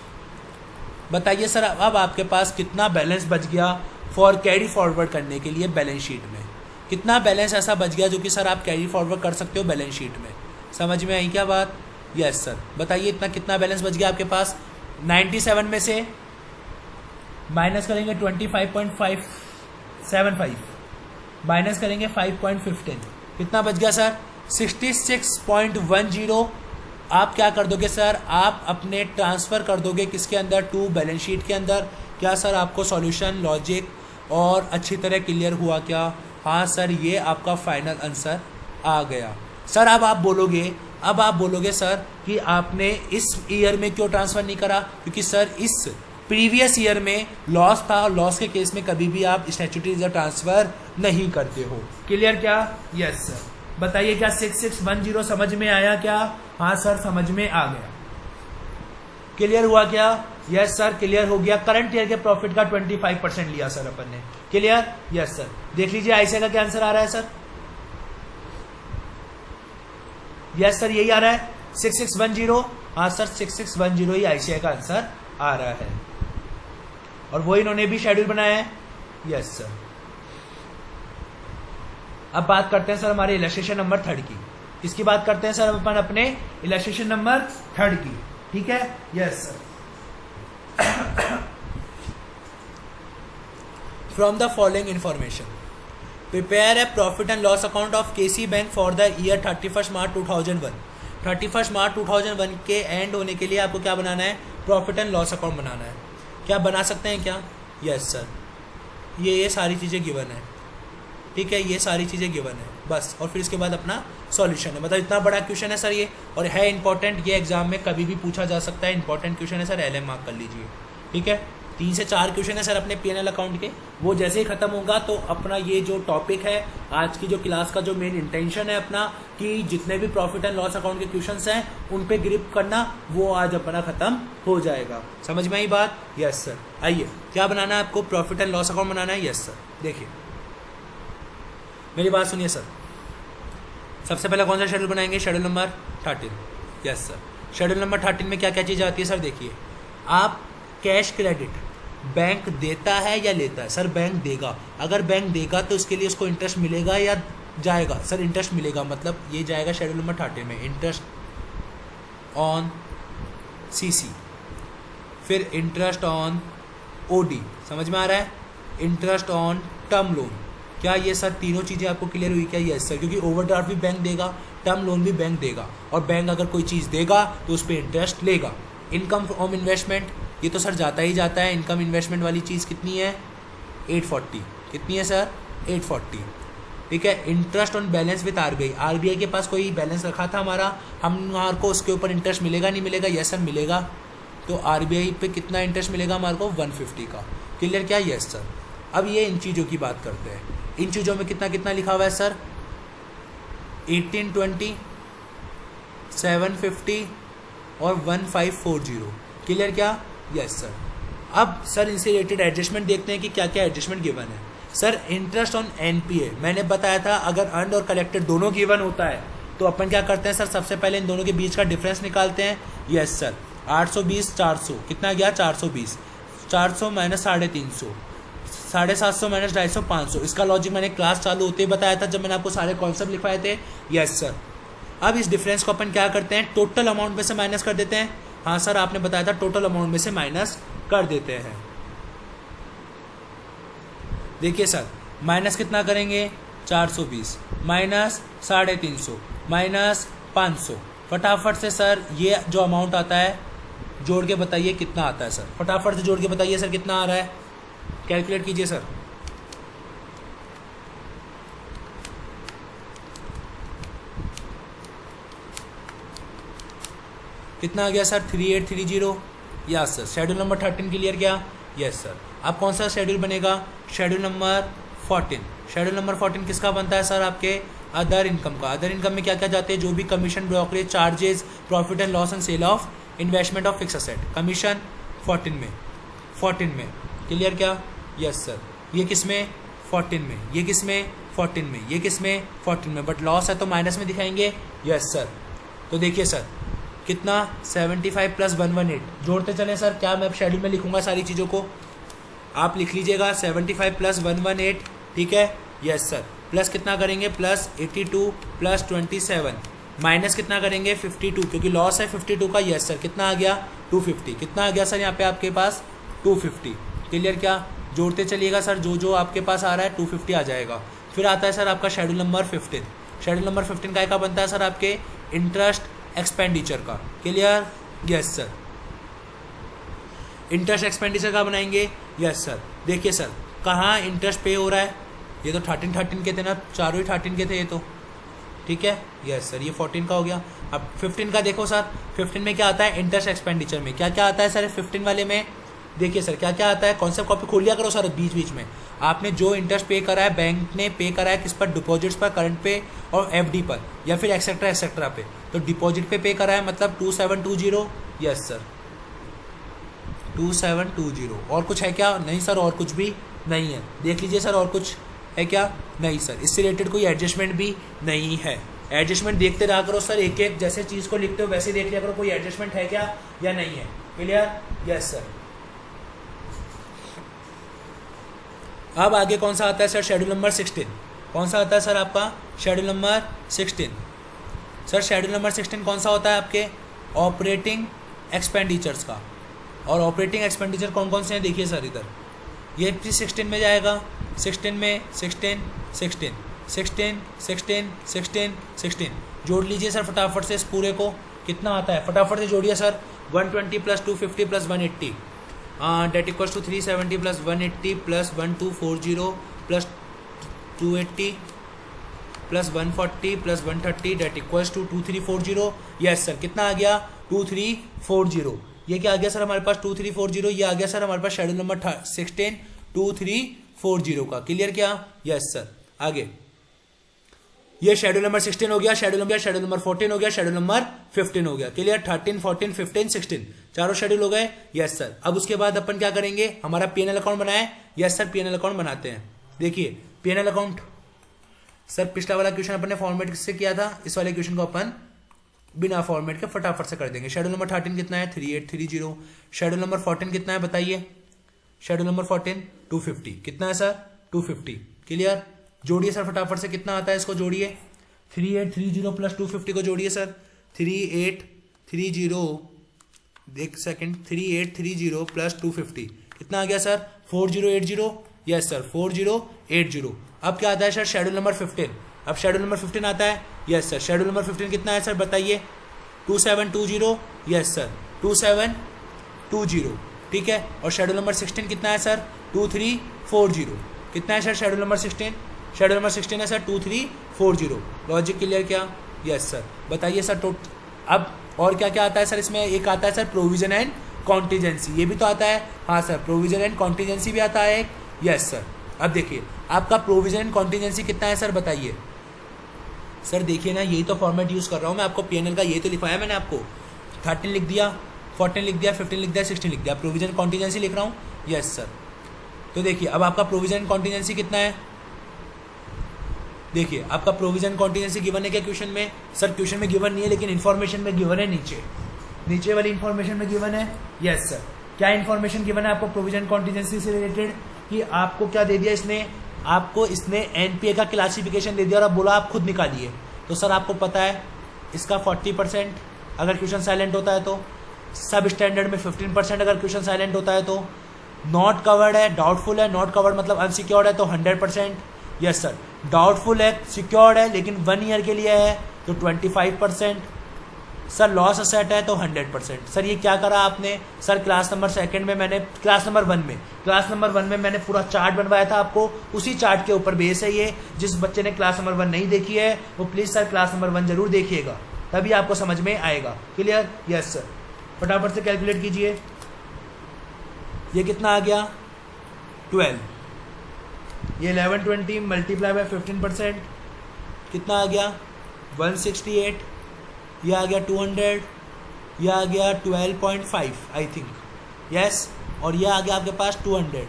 बताइए सर अब आपके पास कितना बैलेंस बच गया फॉर कैरी फॉरवर्ड करने के लिए बैलेंस शीट में, कितना बैलेंस ऐसा बच गया जो कि सर आप कैरी फॉरवर्ड कर सकते हो बैलेंस शीट में। समझ में आई क्या बात? यस सर बताइए इतना कितना बैलेंस बच गया आपके पास। 97 में से माइनस करेंगे 25.575 माइनस करेंगे 5.15, कितना बच गया सर 66.10। आप क्या कर दोगे सर, आप अपने ट्रांसफ़र कर दोगे किसके अंदर, टू बैलेंस शीट के अंदर। क्या सर आपको सॉल्यूशन लॉजिक और अच्छी तरह क्लियर हुआ क्या? हाँ सर ये आपका फाइनल आंसर आ गया। सर अब आप बोलोगे सर कि आपने इस ईयर में क्यों ट्रांसफ़र नहीं करा, क्योंकि सर इस प्रीवियस ईयर में लॉस था और लॉस के केस में कभी भी आप स्टैट्यूटरी रिजर्व ट्रांसफ़र नहीं करते हो। क्लियर क्या? यस सर बताइए क्या 6610 समझ में आया क्या? हाँ सर समझ में आ गया। क्लियर हुआ क्या? यस सर क्लियर हो गया। करंट ईयर के प्रॉफिट का 25% लिया सर अपन ने। क्लियर? यस सर देख लीजिए आईसीआई का क्या आंसर आ रहा है सर। यस सर यही आ रहा है 6610। हाँ सर 6610 ही आईसीआई का आंसर आ रहा है और वो इन्होंने भी शेड्यूल बनाया है। यस सर अब बात करते हैं सर हमारे इलस्ट्रेशन नंबर 3 की। किसकी बात करते हैं सर अपन अपने इलस्ट्रेशन नंबर 3 की। ठीक है? Yes sir from the following information prepare a profit and loss account of KC bank for the year 31 March 2001। 31 March 2001 के एंड होने के लिए आपको क्या बनाना है, प्रॉफिट एंड लॉस अकाउंट बनाना है। क्या बना सकते हैं क्या? यस सर ये सारी चीज़ें गिवन है। ठीक है ये सारी चीज़ें गिवन है बस, और फिर इसके बाद अपना सॉल्यूशन है। मतलब इतना बड़ा क्वेश्चन है सर ये, और है इंपॉर्टेंट, ये एग्जाम में कभी भी पूछा जा सकता है। इंपॉर्टेंट क्वेश्चन है सर, एलएम मार्क कर लीजिए। ठीक है 3 से 4 क्वेश्चन है सर अपने पीएनएल अकाउंट के, वो जैसे ही खत्म होगा तो अपना ये जो टॉपिक है आज की जो क्लास का जो मेन इंटेंशन है अपना कि जितने भी प्रॉफिट एंड लॉस अकाउंट के क्वेश्चंस हैं उन पे ग्रिप करना, वो आज अपना खत्म हो जाएगा। समझ में आई बात? यस सर आइए क्या बनाना है आपको, प्रॉफिट एंड लॉस अकाउंट बनाना है। यस सर देखिए मेरी बात सुनिए सर। सबसे पहले कौन सा शेड्यूल बनाएंगे, schedule number 13। Yes sir schedule number 13 में क्या क्या चीज़ आती है सर देखिए। आप कैश क्रेडिट बैंक देता है या लेता है? सर बैंक देगा। अगर बैंक देगा तो उसके लिए उसको इंटरेस्ट मिलेगा या जाएगा? सर इंटरेस्ट मिलेगा, मतलब ये जाएगा शेड्यूल नंबर 13 में इंटरेस्ट ऑन सीसी, फिर इंटरेस्ट ऑन ओडी। समझ में आ रहा है? Interest on term loan. क्या ये सर तीनों चीज़ें आपको क्लियर हुई क्या? यस सर क्योंकि ओवरड्राफ्ट भी बैंक देगा, टर्म लोन भी बैंक देगा, और बैंक अगर कोई चीज़ देगा तो उस पर इंटरेस्ट लेगा। इनकम फ्रॉम इन्वेस्टमेंट ये तो सर जाता ही जाता है। इनकम इन्वेस्टमेंट वाली चीज़ कितनी है 840, कितनी है सर 840। ठीक है interest on balance with RBI, RBI के पास कोई बैलेंस रखा था हमारा, हमारे को उसके ऊपर इंटरेस्ट मिलेगा नहीं मिलेगा? यस सर मिलेगा। तो आरबीआई पे कितना इंटरेस्ट मिलेगा हमारे को 150 का। क्लियर क्या? यस सर अब ये इन चीज़ों की बात करते हैं। इन चीज़ों में कितना कितना लिखा हुआ है सर 1820, 750 और 1540। क्लियर क्या? यस सर अब सर इनसे रिलेटेड एडजस्टमेंट देखते हैं कि क्या क्या एडजस्टमेंट गिवन है। सर इंटरेस्ट ऑन एनपीए मैंने बताया था अगर अर्नड और कलेक्टेड दोनों गिवन होता है तो अपन क्या करते हैं सर, सबसे पहले इन दोनों के बीच का डिफरेंस निकालते हैं। यस सर 820 400 कितना गया 420, 400 माइनस 350, 750 माइनस 250 500। इसका लॉजिक मैंने क्लास चालू होते ही बताया था जब मैंने आपको सारे कॉन्सेप्ट लिखवाए थे। यस सर अब इस डिफरेंस को अपन क्या करते हैं, टोटल अमाउंट में से माइनस कर देते हैं। हाँ सर आपने बताया था टोटल अमाउंट में से माइनस कर देते हैं। देखिए सर माइनस कितना करेंगे 420 माइनस 350 माइनस 500। फटाफट से सर ये जो अमाउंट आता है जोड़ के बताइए कितना आता है सर, फटाफट से जोड़ के बताइए सर कितना आ रहा है, कैलकुलेट कीजिए सर। कितना आ गया sir 3830। Yes sir schedule number 13 clear क्या? Yes sir. अब कौन सा शेड्यूल बनेगा? Schedule number 14। शेड्यूल नंबर 14 किसका बनता है सर? आपके अदर इनकम का। अदर इनकम में क्या क्या जाते हैं? जो भी commission, brokerage charges, profit and loss and sale of investment of fix asset, commission 14 में। क्लियर क्या? Yes sir. ये किस में? 14 में। ये किस में? 14 में। ये किस में? 14 में। बट लॉस है तो माइनस में दिखाएंगे। Yes sir. तो देखिए सर कितना 75 प्लस 118 जोड़ते चले सर। क्या मैं अब शेड्यूल में लिखूंगा सारी चीज़ों को? आप लिख लीजिएगा 75 प्लस 118, ठीक है। Yes sir. प्लस कितना करेंगे? प्लस 82 प्लस 27 माइनस कितना करेंगे? 52, क्योंकि लॉस है 52 का। Yes sir. कितना आ गया? 250। कितना आ गया सर यहाँ पे आपके पास? 250। क्लियर क्या? जोड़ते चलिएगा सर, जो जो आपके पास आ रहा है 250 आ जाएगा। फिर आता है सर आपका शेड्यूल नंबर 15। शेड्यूल नंबर 15 का बनता है सर आपके इंटरेस्ट एक्सपेंडिचर का। Clear? Yes sir. Interest expenditure का बनाएंगे। Yes sir. देखिए सर कहाँ इंटरेस्ट पे हो रहा है? ये तो 13 के थे ना, चारों ही 13 के थे ये तो, ठीक है। Yes sir. ये 14 का हो गया। अब 15 का देखो सर, 15 में क्या आता है? इंटरेस्ट एक्सपेंडिचर में क्या क्या आता है सर 15 वाले में? देखिए सर क्या क्या आता है। कॉन्सेप्ट कॉपी खोल लिया करो सर बीच बीच में। आपने जो इंटरेस्ट पे करा है, बैंक ने पे करा है किस पर? डिपॉजिट्स पर, करंट पे और एफडी पर, या फिर एक्सेट्रा एक्सेट्रा पे। तो डिपॉजिट पे करा है मतलब 2720। Yes sir 2720। और कुछ है क्या? नहीं सर और कुछ भी नहीं है। देख लीजिए सर और कुछ है क्या? नहीं सर। इससे रिलेटेड कोई एडजस्टमेंट भी नहीं है। एडजस्टमेंट देखते रहा करो सर, एक एक जैसे चीज़ को लिखते हो वैसे देख लिया करो कोई एडजस्टमेंट है क्या या नहीं है। क्लियर? Yes sir. अब आगे कौन सा आता है सर? Schedule number 16। कौन सा आता है सर आपका? Schedule number 16। Sir schedule number 16 कौन सा होता है आपके? ऑपरेटिंग एक्सपेंडिचर्स का। और ऑपरेटिंग एक्सपेंडिचर कौन कौन से हैं? देखिए सर इधर ये 16 में जाएगा। 16 में 16 16 16 16 16 16 जोड़ लीजिए सर फटाफट से इस पूरे को। कितना आता है? फटाफट से जोड़िए sir. 120 plus 250 plus 180 that equals to 370 plus 180 plus 1240 plus 280 plus 140 plus 130 that equals to 2340। Yes sir. कितना आ गया? 2340। ये क्या आ गया सर हमारे पास? 2340। ये आ गया सर हमारे पास शेड्यूल नंबर 16 2340 का। क्लियर क्या? Yes sir. आगे ये शेड्यूल नंबर 16 हो गया, शेड्यूल नंबर 14 हो गया, शेड्यूल नंबर 15 हो गया। क्लियर? 13 14 15 16 चारों शेड्यूल हो गए। Yes sir. अब उसके बाद अपन क्या करेंगे? हमारा पीएनएल अकाउंट बनाए। यस सर पीएनएल अकाउंट बनाते हैं। देखिए पीएनएल अकाउंट सर पिछला वाला क्वेश्चन अपन ने फॉर्मेट से किया था, इस वाले क्वेश्चन को अपन बिना फॉर्मेट के फटाफट से कर देंगे। शेड्यूल नंबर 13 कितना है? 3830। शेड्यूल नंबर 14 कितना है बताइए? Schedule number 14 250। कितना है सर? 250। क्लियर? जोड़िए सर फटाफट से। कितना आता है इसको जोड़िए। 3830 प्लस 250 को जोड़िए सर। 3830 एक सेकेंड 3830 प्लस 250 कितना आ गया सर? 4080। Yes sir 4080। अब क्या आता है सर? Schedule number 15। अब शेड्यूल नंबर 15 आता है। Yes sir. शेड्यूल नंबर 15 कितना है सर बताइए? 2720। Yes sir 2720। ठीक है। और शेड्यूल नंबर 16 कितना है सर? 2340। कितना है sir schedule number 16? Schedule number 16 है सर 2340। लॉजिक क्लियर क्या? Yes sir. बताइए सर अब और क्या क्या आता है सर इसमें? एक आता है सर प्रोविजन एंड कॉन्टीजेंसी, ये भी तो आता है। हाँ सर प्रोविजन एंड कॉन्टीजेंसी भी आता है एक। Yes sir. अब देखिए आपका प्रोविजन एंड कॉन्टीजेंसी कितना है सर बताइए। सर देखिए ना यही तो फॉर्मेट यूज़ कर रहा हूँ मैं आपको। पीएनएल का यही तो लिखवाया मैंने आपको। 13 लिख दिया, 14 लिख दिया, 15 लिख दिया, 16 लिख दिया। प्रोविजन कॉन्टीजेंसी लिख रहा हूँ। Yes sir. तो देखिए अब आपका प्रोविजन कॉन्टीजेंसी कितना है? देखिए आपका प्रोविजन कॉन्टीजेंसी गिवन है क्या क्वेश्चन में? सर क्वेश्चन में गिवन नहीं है लेकिन इन्फॉर्मेशन में गिवन है। नीचे वाली इन्फॉर्मेशन में गिवन है। Yes sir. क्या इन्फॉर्मेशन गिवन है आपको प्रोविजन कॉन्टीजेंसी से रिलेटेड? कि आपको क्या दे दिया इसने? आपको इसने एनपीए का क्लासिफिकेशन दे दिया और अब बोला आप खुद निकालिए। तो सर आपको पता है इसका 40% अगर क्वेश्चन साइलेंट होता है तो, सब स्टैंडर्ड में 15% अगर क्वेश्चन साइलेंट होता है तो, नॉट कवर्ड है, डाउटफुल है, नॉट कवर्ड मतलब अनसिक्योर्ड है तो 100%। Yes sir. डाउटफुल है, सिक्योर्ड है लेकिन 1 ईयर के लिए है तो 25%। सर लॉस असेट है तो 100%। सर ये क्या करा आपने? सर क्लास नंबर 2 में मैंने क्लास नंबर 1 में मैंने पूरा चार्ट बनवाया था आपको, उसी चार्ट के ऊपर बेस है ये। जिस बच्चे ने क्लास नंबर 1 नहीं देखी है वो प्लीज़ सर क्लास नंबर 1 जरूर देखिएगा, तभी आपको समझ में आएगा। क्लियर? Yes sir. फटाफट से कैलकुलेट कीजिए। ये कितना आ गया 12, ये 1120 मल्टीप्लाई बाय 15% कितना आ गया 168, ये आ गया 200, ये आ गया 12.5 आई थिंक, यस, और ये आ गया आपके पास 200।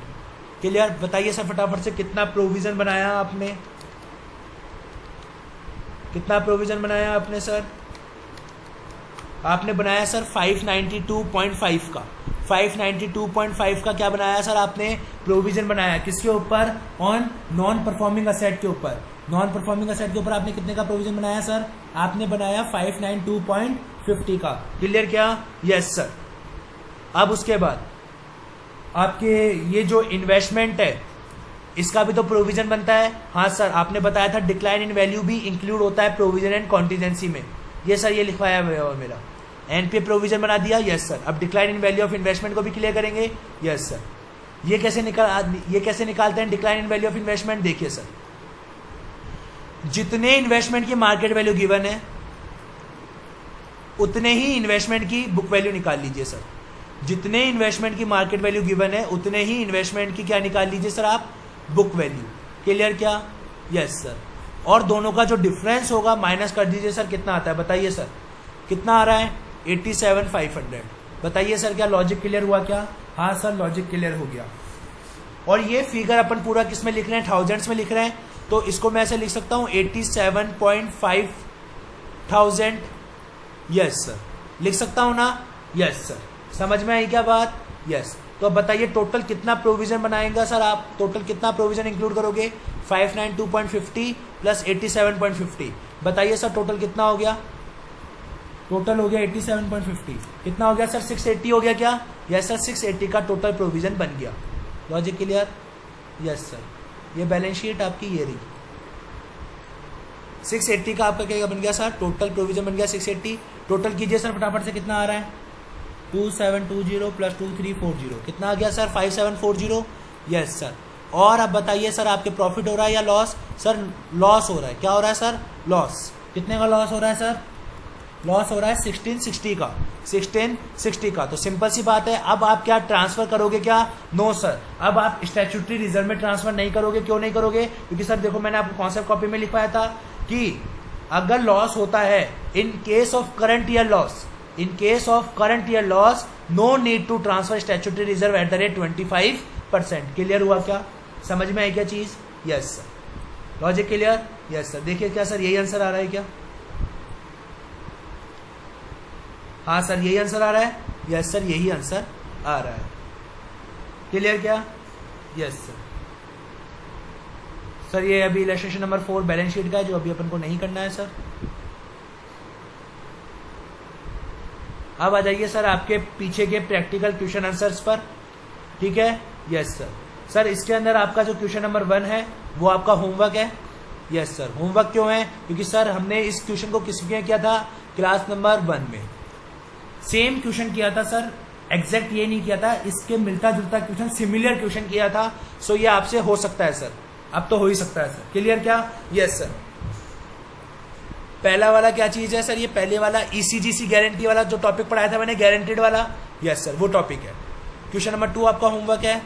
क्लियर? बताइए सर फटाफट से कितना प्रोविज़न बनाया आपने, कितना प्रोविज़न बनाया आपने सर? आपने बनाया सर 592.5 का, 592.5 का क्या बनाया सर आपने? प्रोविज़न बनाया। किसके ऊपर? ऑन नॉन परफॉर्मिंग असेट के ऊपर। नॉन परफॉर्मिंग असेट के ऊपर आपने कितने का प्रोविज़न बनाया सर? आपने बनाया 592.50 का। क्लियर क्या? Yes sir. अब उसके बाद आपके ये जो इन्वेस्टमेंट है इसका भी तो प्रोविजन बनता है। हाँ सर, आपने बताया था डिक्लाइन इन वैल्यू भी इंक्लूड होता है प्रोविजन एंड कॉन्टीजेंसी में। ये सर ये लिखवाया हुआ है मेरा। एनपीए प्रोविजन बना दिया, यस सर। अब decline in value of investment को भी क्लियर करेंगे, यस सर। ये कैसे निकालते हैं decline in value of investment? देखिए सर, जितने इन्वेस्टमेंट की मार्केट वैल्यू गिवन है उतने ही इन्वेस्टमेंट की बुक वैल्यू निकाल लीजिए सर। जितने इन्वेस्टमेंट की मार्केट वैल्यू गिवन है उतने ही इन्वेस्टमेंट की क्या निकाल लीजिए सर आप? Book value. क्लियर क्या? Yes sir. और दोनों का जो डिफरेंस होगा माइनस कर दीजिए सर। कितना आता है बताइए सर? कितना आ रहा है? 87,500। बताइए सर क्या लॉजिक क्लियर हुआ क्या? हाँ सर, लॉजिक क्लियर हो गया। और ये फिगर अपन पूरा किस में लिख रहे हैं? थाउजेंड्स में लिख रहे हैं, तो इसको मैं ऐसे लिख सकता हूँ 87,500। यस सर, लिख सकता हूँ ना? Yes sir. समझ में आई क्या बात? यस। तो अब बताइए टोटल कितना प्रोविजन बनाएंगे सर आप? टोटल कितना प्रोविजन इंक्लूड करोगे? 592.50 प्लस 87.50। बताइए सर टोटल कितना हो गया? टोटल हो गया 87.50। कितना हो गया सर? 680 हो गया क्या? यस सर, 680 का टोटल प्रोविजन बन गया। Logic clear? Yes sir. ये बैलेंस शीट आपकी ये रही। 680 का आपका क्या बन गया सर? टोटल प्रोविजन बन गया 680। टोटल कीजिए सर फटाफट से, कितना आ रहा है? 2720 प्लस 2340। कितना आ गया सर? 5740। Yes sir. और अब बताइए सर आपके प्रॉफिट हो रहा है या लॉस? सर लॉस हो रहा है। क्या हो रहा है सर? लॉस। कितने का लॉस हो रहा है सर? लॉस हो रहा है 1660 का। 1660 का। तो सिंपल सी बात है, अब आप क्या ट्रांसफर करोगे क्या? नो सर, अब आप स्टैट्यूटरी रिजर्व में ट्रांसफर नहीं करोगे। क्यों नहीं करोगे? क्योंकि सर देखो मैंने आपको कॉन्सेप्ट कॉपी में लिखवाया था कि अगर लॉस होता है in case of current year loss, in case of current year loss no need to transfer statutory reserve at the rate 25%। Clear हुआ क्या? समझ में आई क्या चीज? Yes sir. Logic clear? Yes sir. देखिए क्या सर यही आंसर आ रहा है क्या? हाँ सर यही आंसर आ रहा है। यस सर, यही आंसर आ रहा है। क्लियर क्या? Yes sir. सर ये अभी इलस्ट्रेशन नंबर 4 बैलेंस शीट का है, जो अभी अपन को नहीं करना है सर। अब आ जाइए सर आपके पीछे के प्रैक्टिकल क्वेश्चन आंसर्स पर। ठीक है? Yes sir. सर इसके अंदर आपका जो क्वेश्चन नंबर 1 है वो आपका होमवर्क है। Yes sir. होमवर्क क्यों है? क्योंकि सर हमने इस क्वेश्चन को किसमें किया था? क्लास नंबर 1 में सेम क्वेश्चन किया था सर, एग्जैक्ट ये नहीं किया था, इसके मिलता जुलता क्वेश्चन, सिमिलर क्वेश्चन किया था। सो ये आपसे हो सकता है सर, अब तो हो ही सकता है सर। क्लियर क्या? Yes sir. पहला वाला क्या चीज है सर? ये पहले वाला ईसीजीसी गारंटी वाला जो टॉपिक पढ़ाया था मैंने, गारंटीड वाला। यस सर, वो टॉपिक है। क्वेश्चन नंबर 2 आपका होमवर्क है।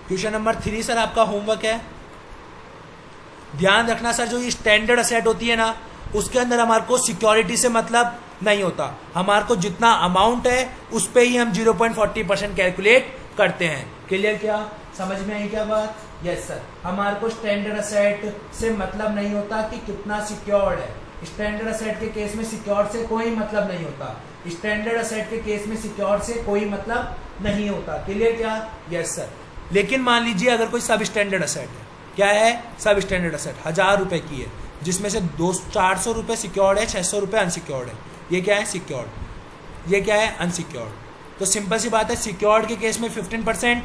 क्वेश्चन नंबर 3 सर आपका होमवर्क है। ध्यान रखना सर, जो ये स्टैंडर्ड असेट होती है ना, उसके अंदर हमारे को सिक्योरिटी से मतलब नहीं होता। हमारे को जितना अमाउंट है उस पे ही हम 0.40% कैलकुलेट करते हैं। क्लियर क्या? समझ में आई क्या बात? Yes sir. हमारे को स्टैंडर्ड असेट से मतलब नहीं होता कि कितना सिक्योर्ड है। स्टैंडर्ड असेट के केस में सिक्योर्ड से कोई मतलब नहीं होता। स्टैंडर्ड असेट के केस में सिक्योर्ड से कोई मतलब नहीं होता। क्लियर क्या? Yes sir. लेकिन मान लीजिए अगर कोई सब स्टैंडर्ड असेट है, क्या है? सब स्टैंडर्ड असेट 1000 रुपए की है, जिसमें से 400 रुपए सिक्योर्ड है, 600 रुपए अनसिक्योर्ड है। ये क्या है? सिक्योर्ड। ये क्या है? अनसिक्योर्ड। तो सिंपल सी बात है, सिक्योर्ड के केस में 15%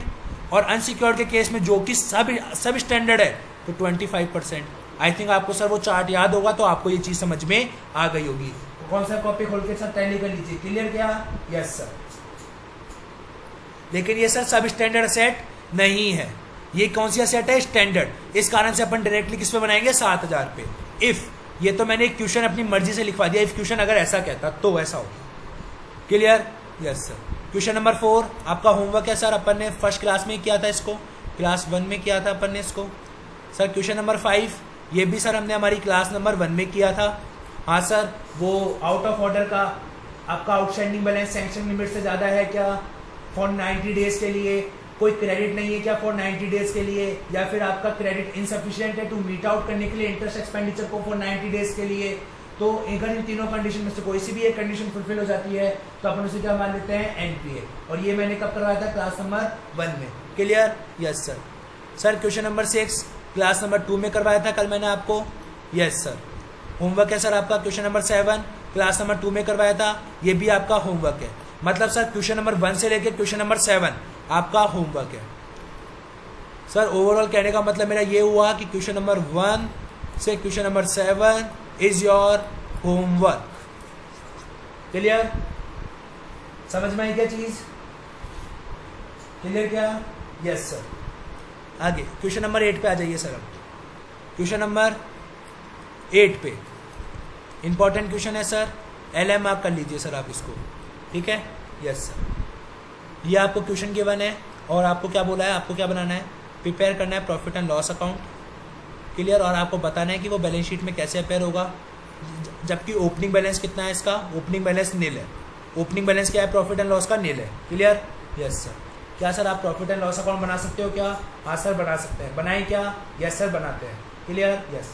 और अनसिक्योर्ड के केस में जो कि सब स्टैंडर्ड है तो 25%। आई थिंक आपको सर वो चार्ट याद होगा, तो आपको ये चीज समझ में आ गई होगी। तो कौन सा कॉपी खोल के सर टैली कर लीजिए। क्लियर क्या? Yes sir. लेकिन ये सर सब स्टैंडर्ड असेट नहीं है। ये कौन सी असेट है? स्टैंडर्ड। इस कारण से अपन डायरेक्टली किस पे बनाएंगे? 7000 पे। इफ ये तो मैंने एक क्वेश्चन अपनी मर्जी से लिखवा दिया, इफ क्वेश्चन अगर ऐसा कहता तो ऐसा होगा। Clear? Yes sir. Question number 4 आपका होमवर्क है सर, अपन ने फर्स्ट क्लास में किया था इसको, क्लास 1 में किया था अपन ने इसको। सर क्वेश्चन नंबर 5 ये भी सर हमने हमारी क्लास नंबर 1 में किया था। हाँ सर, वो आउट ऑफ ऑर्डर का आपका आउटस्टैंडिंग बैलेंस सैंक्शन लिमिट से ज़्यादा है क्या फॉर 90 डेज के लिए, कोई क्रेडिट नहीं है क्या फॉर 90 डेज के लिए, या फिर आपका क्रेडिट इनसफिशिएंट है टू मीट आउट करने के लिए इंटरेस्ट एक्सपेंडिचर को फॉर 90 डेज के लिए। तो अगर इन तीनों कंडीशन में से कोई सी भी एक कंडीशन फुलफिल हो जाती है तो अपन उसे क्या मान लेते हैं एनपीए। और ये मैंने कब करवाया था, क्लास नंबर 1 में। Clear? Yes sir. Sir question number 6 class number 2 में करवाया था कल मैंने आपको। Yes sir. होमवर्क है सर आपका क्वेश्चन नंबर 7 क्लास नंबर 2 में करवाया था, ये भी आपका होमवर्क है। मतलब सर क्वेश्चन नंबर 1 से लेकर क्वेश्चन नंबर 7 आपका होमवर्क है। सर ओवरऑल कहने का मतलब मेरा ये हुआ कि क्वेश्चन नंबर 1 से question number 7 is your homework. Clear? समझ में आई क्या चीज? क्लियर क्या? Yes sir. आगे क्वेश्चन नंबर 8 पे आ जाइए सर। अब क्वेश्चन नंबर 8 पे इंपॉर्टेंट क्वेश्चन है सर, LM मार्क कर लीजिए सर आप इसको, ठीक है? Yes sir. ये आपको क्वेश्चन गिवन है और आपको क्या बोला है, आपको क्या बनाना है, प्रिपेयर करना है profit and loss account. Clear? और आपको बताना है कि वो बैलेंस शीट में कैसे अपेयर होगा, जबकि ओपनिंग बैलेंस कितना है इसका, ओपनिंग बैलेंस नील है। ओपनिंग बैलेंस क्या है, प्रॉफिट एंड लॉस का नील है। क्लियर? Yes sir. क्या सर आप प्रॉफिट एंड लॉस अकाउंट बना सकते हो क्या? हाँ सर बना सकते हैं। बनाए क्या? यस सर बनाते हैं। क्लियर? यस।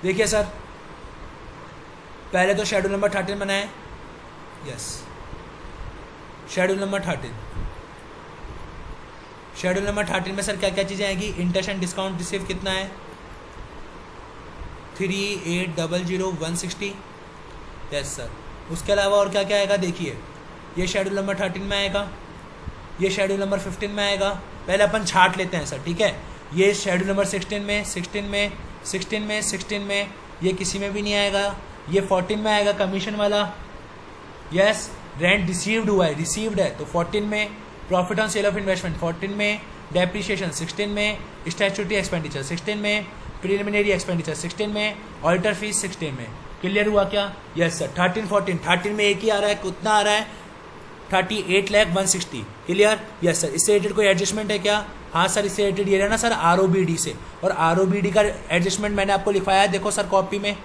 देखिए सर, पहले तो शेड्यूल नंबर 13 बनाए। Yes, schedule number 13। Schedule number 13 में सर क्या क्या चीज़ें आएगी, इंटरेस्ट एंड डिस्काउंट रिसीव कितना है 3800,160। Yes sir. उसके अलावा और क्या क्या आएगा, देखिए ये शेड्यूल नंबर 13 में आएगा, ये शेड्यूल नंबर 15 में आएगा। पहले अपन छाट लेते हैं सर, ठीक है? ये शेड्यूल नंबर 16 में ये किसी में भी नहीं आएगा। ये 14 में आएगा कमीशन वाला। यस, रेंट रिसीव्ड हुआ है, रिसीव्ड है तो 14 में, profit on sale of investment 14 में, डेप्रिसिएशन 16 में, स्टैट्यूटरी एक्सपेंडिचर 16 में, प्रिलिमिनरी एक्सपेंडिचर 16 में, ऑडिटर फीस 16 में। क्लियर हुआ क्या? Yes sir. 13 में एक ही आ रहा है, कितना आ रहा है 38,160। क्लियर? Yes sir. इससे रिलेटेड कोई एडजस्टमेंट है क्या? हाँ सर, इससे रिलेटेड ये रहना सर ROBD से, और ROBD का एडजस्टमेंट मैंने आपको लिखवाया है, देखो सर कॉपी में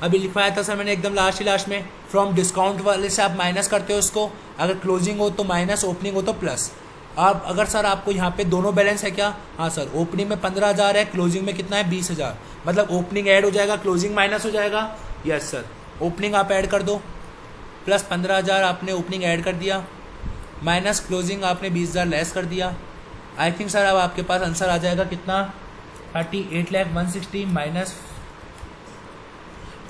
अभी लिखवाया था सर मैंने एकदम लास्ट में। फ्रॉम डिस्काउंट वाले से आप माइनस करते हो उसको, अगर क्लोजिंग हो तो माइनस, ओपनिंग हो तो प्लस। अब अगर सर आपको यहाँ पे दोनों बैलेंस है क्या? हाँ सर, ओपनिंग में 15,000 है, क्लोजिंग में कितना है 20,000, मतलब ओपनिंग ऐड हो जाएगा, क्लोजिंग माइनस हो जाएगा। Yes sir. ओपनिंग आप ऐड कर दो, प्लस 15,000 आपने ओपनिंग ऐड कर दिया, माइनस क्लोजिंग आपने 20,000 लेस कर दिया। आई थिंक सर अब आपके पास आंसर आ जाएगा कितना, 38,160 minus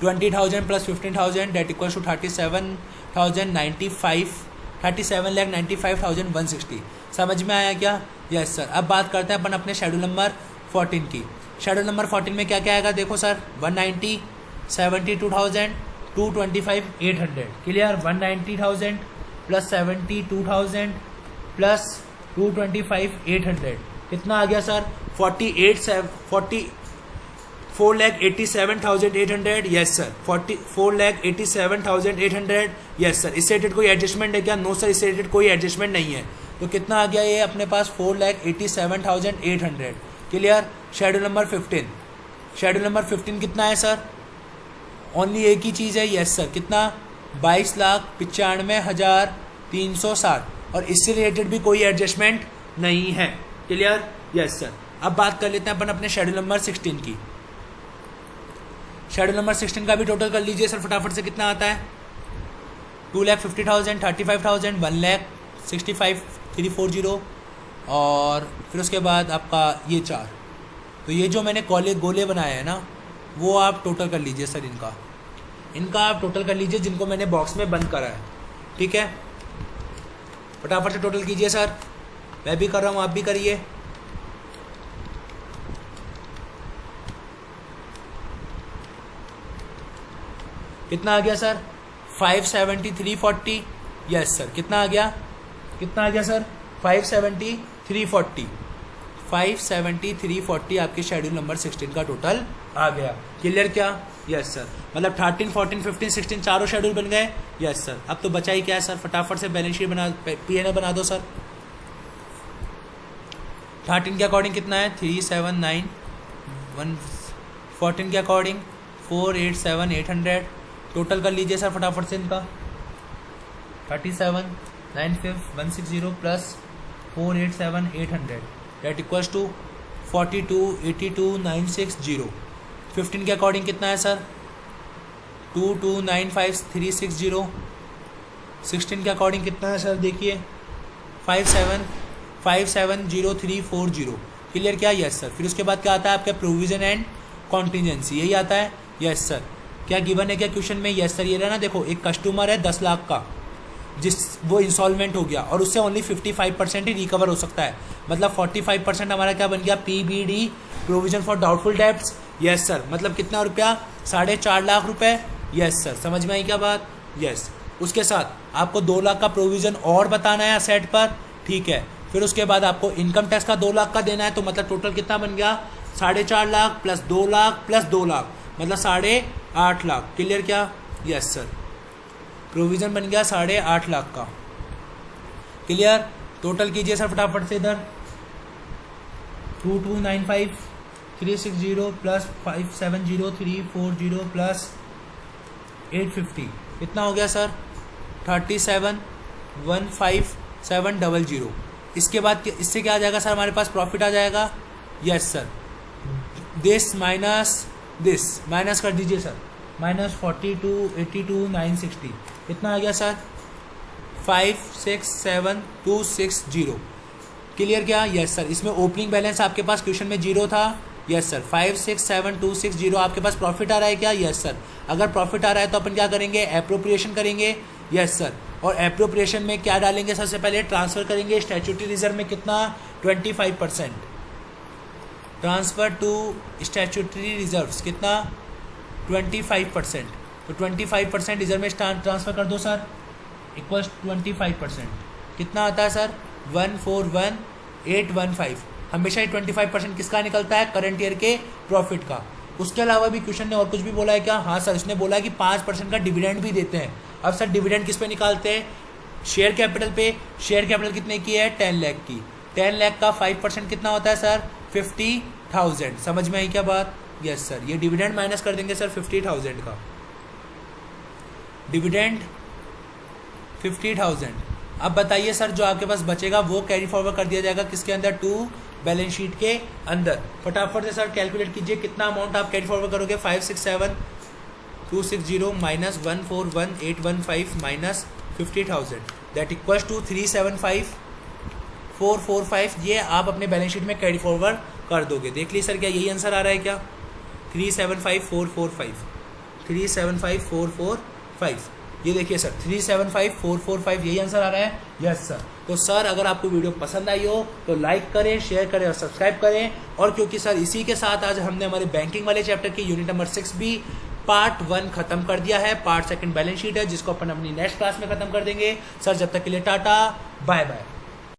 20,000 plus 15,000 that equals to 37,95,160। समझ में आया क्या? Yes sir. अब बात करते हैं अपन अपने शेड्यूल नंबर 14 की। शेड्यूल नंबर 14 में क्या क्या आएगा, देखो सर 190, 72,000, 225,800। क्लियर? 190,000 प्लस 72,000 प्लस 225,800 कितना आ गया sir, 4,87,800। Yes sir, 4,87,800। Yes sir. इससे रिलेटेड कोई एडजस्टमेंट है क्या? नो सर, इससे रिलेटेड कोई एडजस्टमेंट नहीं है। तो कितना आ गया ये अपने पास 4,87,800। Clear? Schedule number 15। Schedule number 15 कितना है सर? ओनली एक ही चीज़ है। Yes sir. कितना? 22,95,360, और इससे रिलेटेड भी कोई एडजस्टमेंट नहीं है। क्लियर? Yes sir. अब बात कर लेते हैं अपन अपने शेड्यूल नंबर 16 की। शेड्यूल नंबर 16 का भी टोटल कर लीजिए सर फटाफट से, कितना आता है 2,50,000, 35,000, 1,65,340, और फिर उसके बाद आपका ये 4। तो ये जो मैंने गोले बनाए हैं ना, वो आप टोटल कर लीजिए सर, इनका आप टोटल कर लीजिए, जिनको मैंने बॉक्स में बंद करा है। ठीक है, फटाफट से टोटल कीजिए सर, मैं भी कर रहा हूँ, आप भी करिए। कितना आ गया सर? 570,340। Yes sir. कितना आ गया सर? 570,340 आपके शेड्यूल नंबर 16 का टोटल आ गया। क्लियर क्या? Yes sir. मतलब 13, 14, 15, 16 चारों शेड्यूल बन गए। Yes sir. अब तो बचा ही क्या है सर, फटाफट से बैलेंस शीट बना, पीएनएल बना दो सर। 13 के अकॉर्डिंग कितना है 3791, 14 के अकॉर्डिंग 487800। टोटल कर लीजिए सर फटाफट से इनका 3795,160 प्लस 487800 दैट इक्वल्स टू 4282,960। 15 के अकॉर्डिंग कितना है सर 2295,360। 16 के अकॉर्डिंग कितना है सर देखिए 57,570340। क्लियर क्या? Yes sir. फिर उसके बाद क्या आता है आपका प्रोविजन एंड कॉन्टीजेंसी, यही आता है। Yes sir. क्या गिवन है क्या क्वेश्चन में? Yes sir. ये रहा ना, देखो एक कस्टमर है 10 लाख का, वो इंस्टॉलमेंट हो गया और उससे ओनली 55% ही रिकवर हो सकता है। मतलब 45% हमारा क्या बन गया PBD, provision for doubtful debts. Yes sir. मतलब कितना रुपया 4.5 लाख रुपए। Yes sir. समझ में आई क्या बात? यस। उसके साथ आपको 2 लाख का प्रोविजन और बताना है असेट पर, ठीक है। फिर उसके बाद आपको इनकम टैक्स का 2 लाख का देना है, तो मतलब टोटल कितना बन गया 4.5 लाख प्लस 2 लाख प्लस 2 लाख मतलब 8.5 लाख। क्लियर क्या? Yes sir. प्रोविजन बन गया 8.5 लाख का। क्लियर? टोटल कीजिए सर फटाफट से इधर 2295,360 प्लस 570340 प्लस 850 कितना हो गया सर 37,15700। इसके बाद इससे क्या आ जाएगा सर हमारे पास प्रॉफिट आ जाएगा। Yes sir. दिस माइनस कर दीजिए सर -4282,960 कितना आ गया सर 567,260। क्लियर क्या? Yes sir. इसमें ओपनिंग बैलेंस आपके पास क्वेश्चन में 0 था। Yes sir. 567,260 आपके पास प्रॉफिट आ रहा है क्या? Yes sir. अगर प्रॉफिट आ रहा है तो अपन क्या करेंगे एप्रोप्रिएशन करेंगे। Yes sir. और एप्रोप्रिएशन में क्या डालेंगे सबसे पहले ट्रांसफर करेंगे स्टैट्यूटरी रिजर्व में कितना 25%। ट्रांसफर टू स्टैट्यूटरी रिजर्व्स कितना 25%। तो 25% रिजर्व में ट्रांसफर कर दो सर इक्वल्स 25%। कितना आता है सर 141,815। हमेशा ही 25% किसका निकलता है करंट ईयर के प्रॉफिट का। उसके अलावा भी क्वेश्चन ने और कुछ भी बोला है क्या? हाँ सर। इसने बोला है कि 5% का डिविडेंड भी देते हैं। अब सर डिविडेंड किस पे निकालते हैं शेयर कैपिटल पे। शेयर कैपिटल कितने की है 10 लाख की। 10 लाख का 5% कितना होता है सर 50,000। समझ में आई क्या बात? Yes sir. ये डिविडेंड माइनस कर देंगे सर 50,000 का। डिविडेंड 50,000। अब बताइए सर जो आपके पास बचेगा वो कैरी फॉरवर्ड कर दिया जाएगा किसके अंदर टू बैलेंस शीट के अंदर। फटाफट से सर कैलकुलेट कीजिए कितना अमाउंट आप कैरी फॉरवर्ड करोगे 567,260 minus 141,815 minus 50,000 that equals to 375,445। ये आप अपने बैलेंस शीट में कैरी फॉरवर्ड कर दोगे। देख लीजिए सर क्या यही आंसर आ रहा है क्या 375,445 375,445। ये देखिए सर 375,445 यही आंसर आ रहा है। Yes sir. तो सर अगर आपको वीडियो पसंद आई हो तो लाइक करें, शेयर करें और सब्सक्राइब करें। और क्योंकि सर इसी के साथ आज हमने हमारे बैंकिंग वाले चैप्टर की यूनिट नंबर 6 भी पार्ट 1 खत्म कर दिया है। पार्ट 2 बैलेंस शीट है जिसको अपन अपनी नेक्स्ट क्लास में खत्म कर देंगे। सर जब तक के लिए टाटा बाय बाय।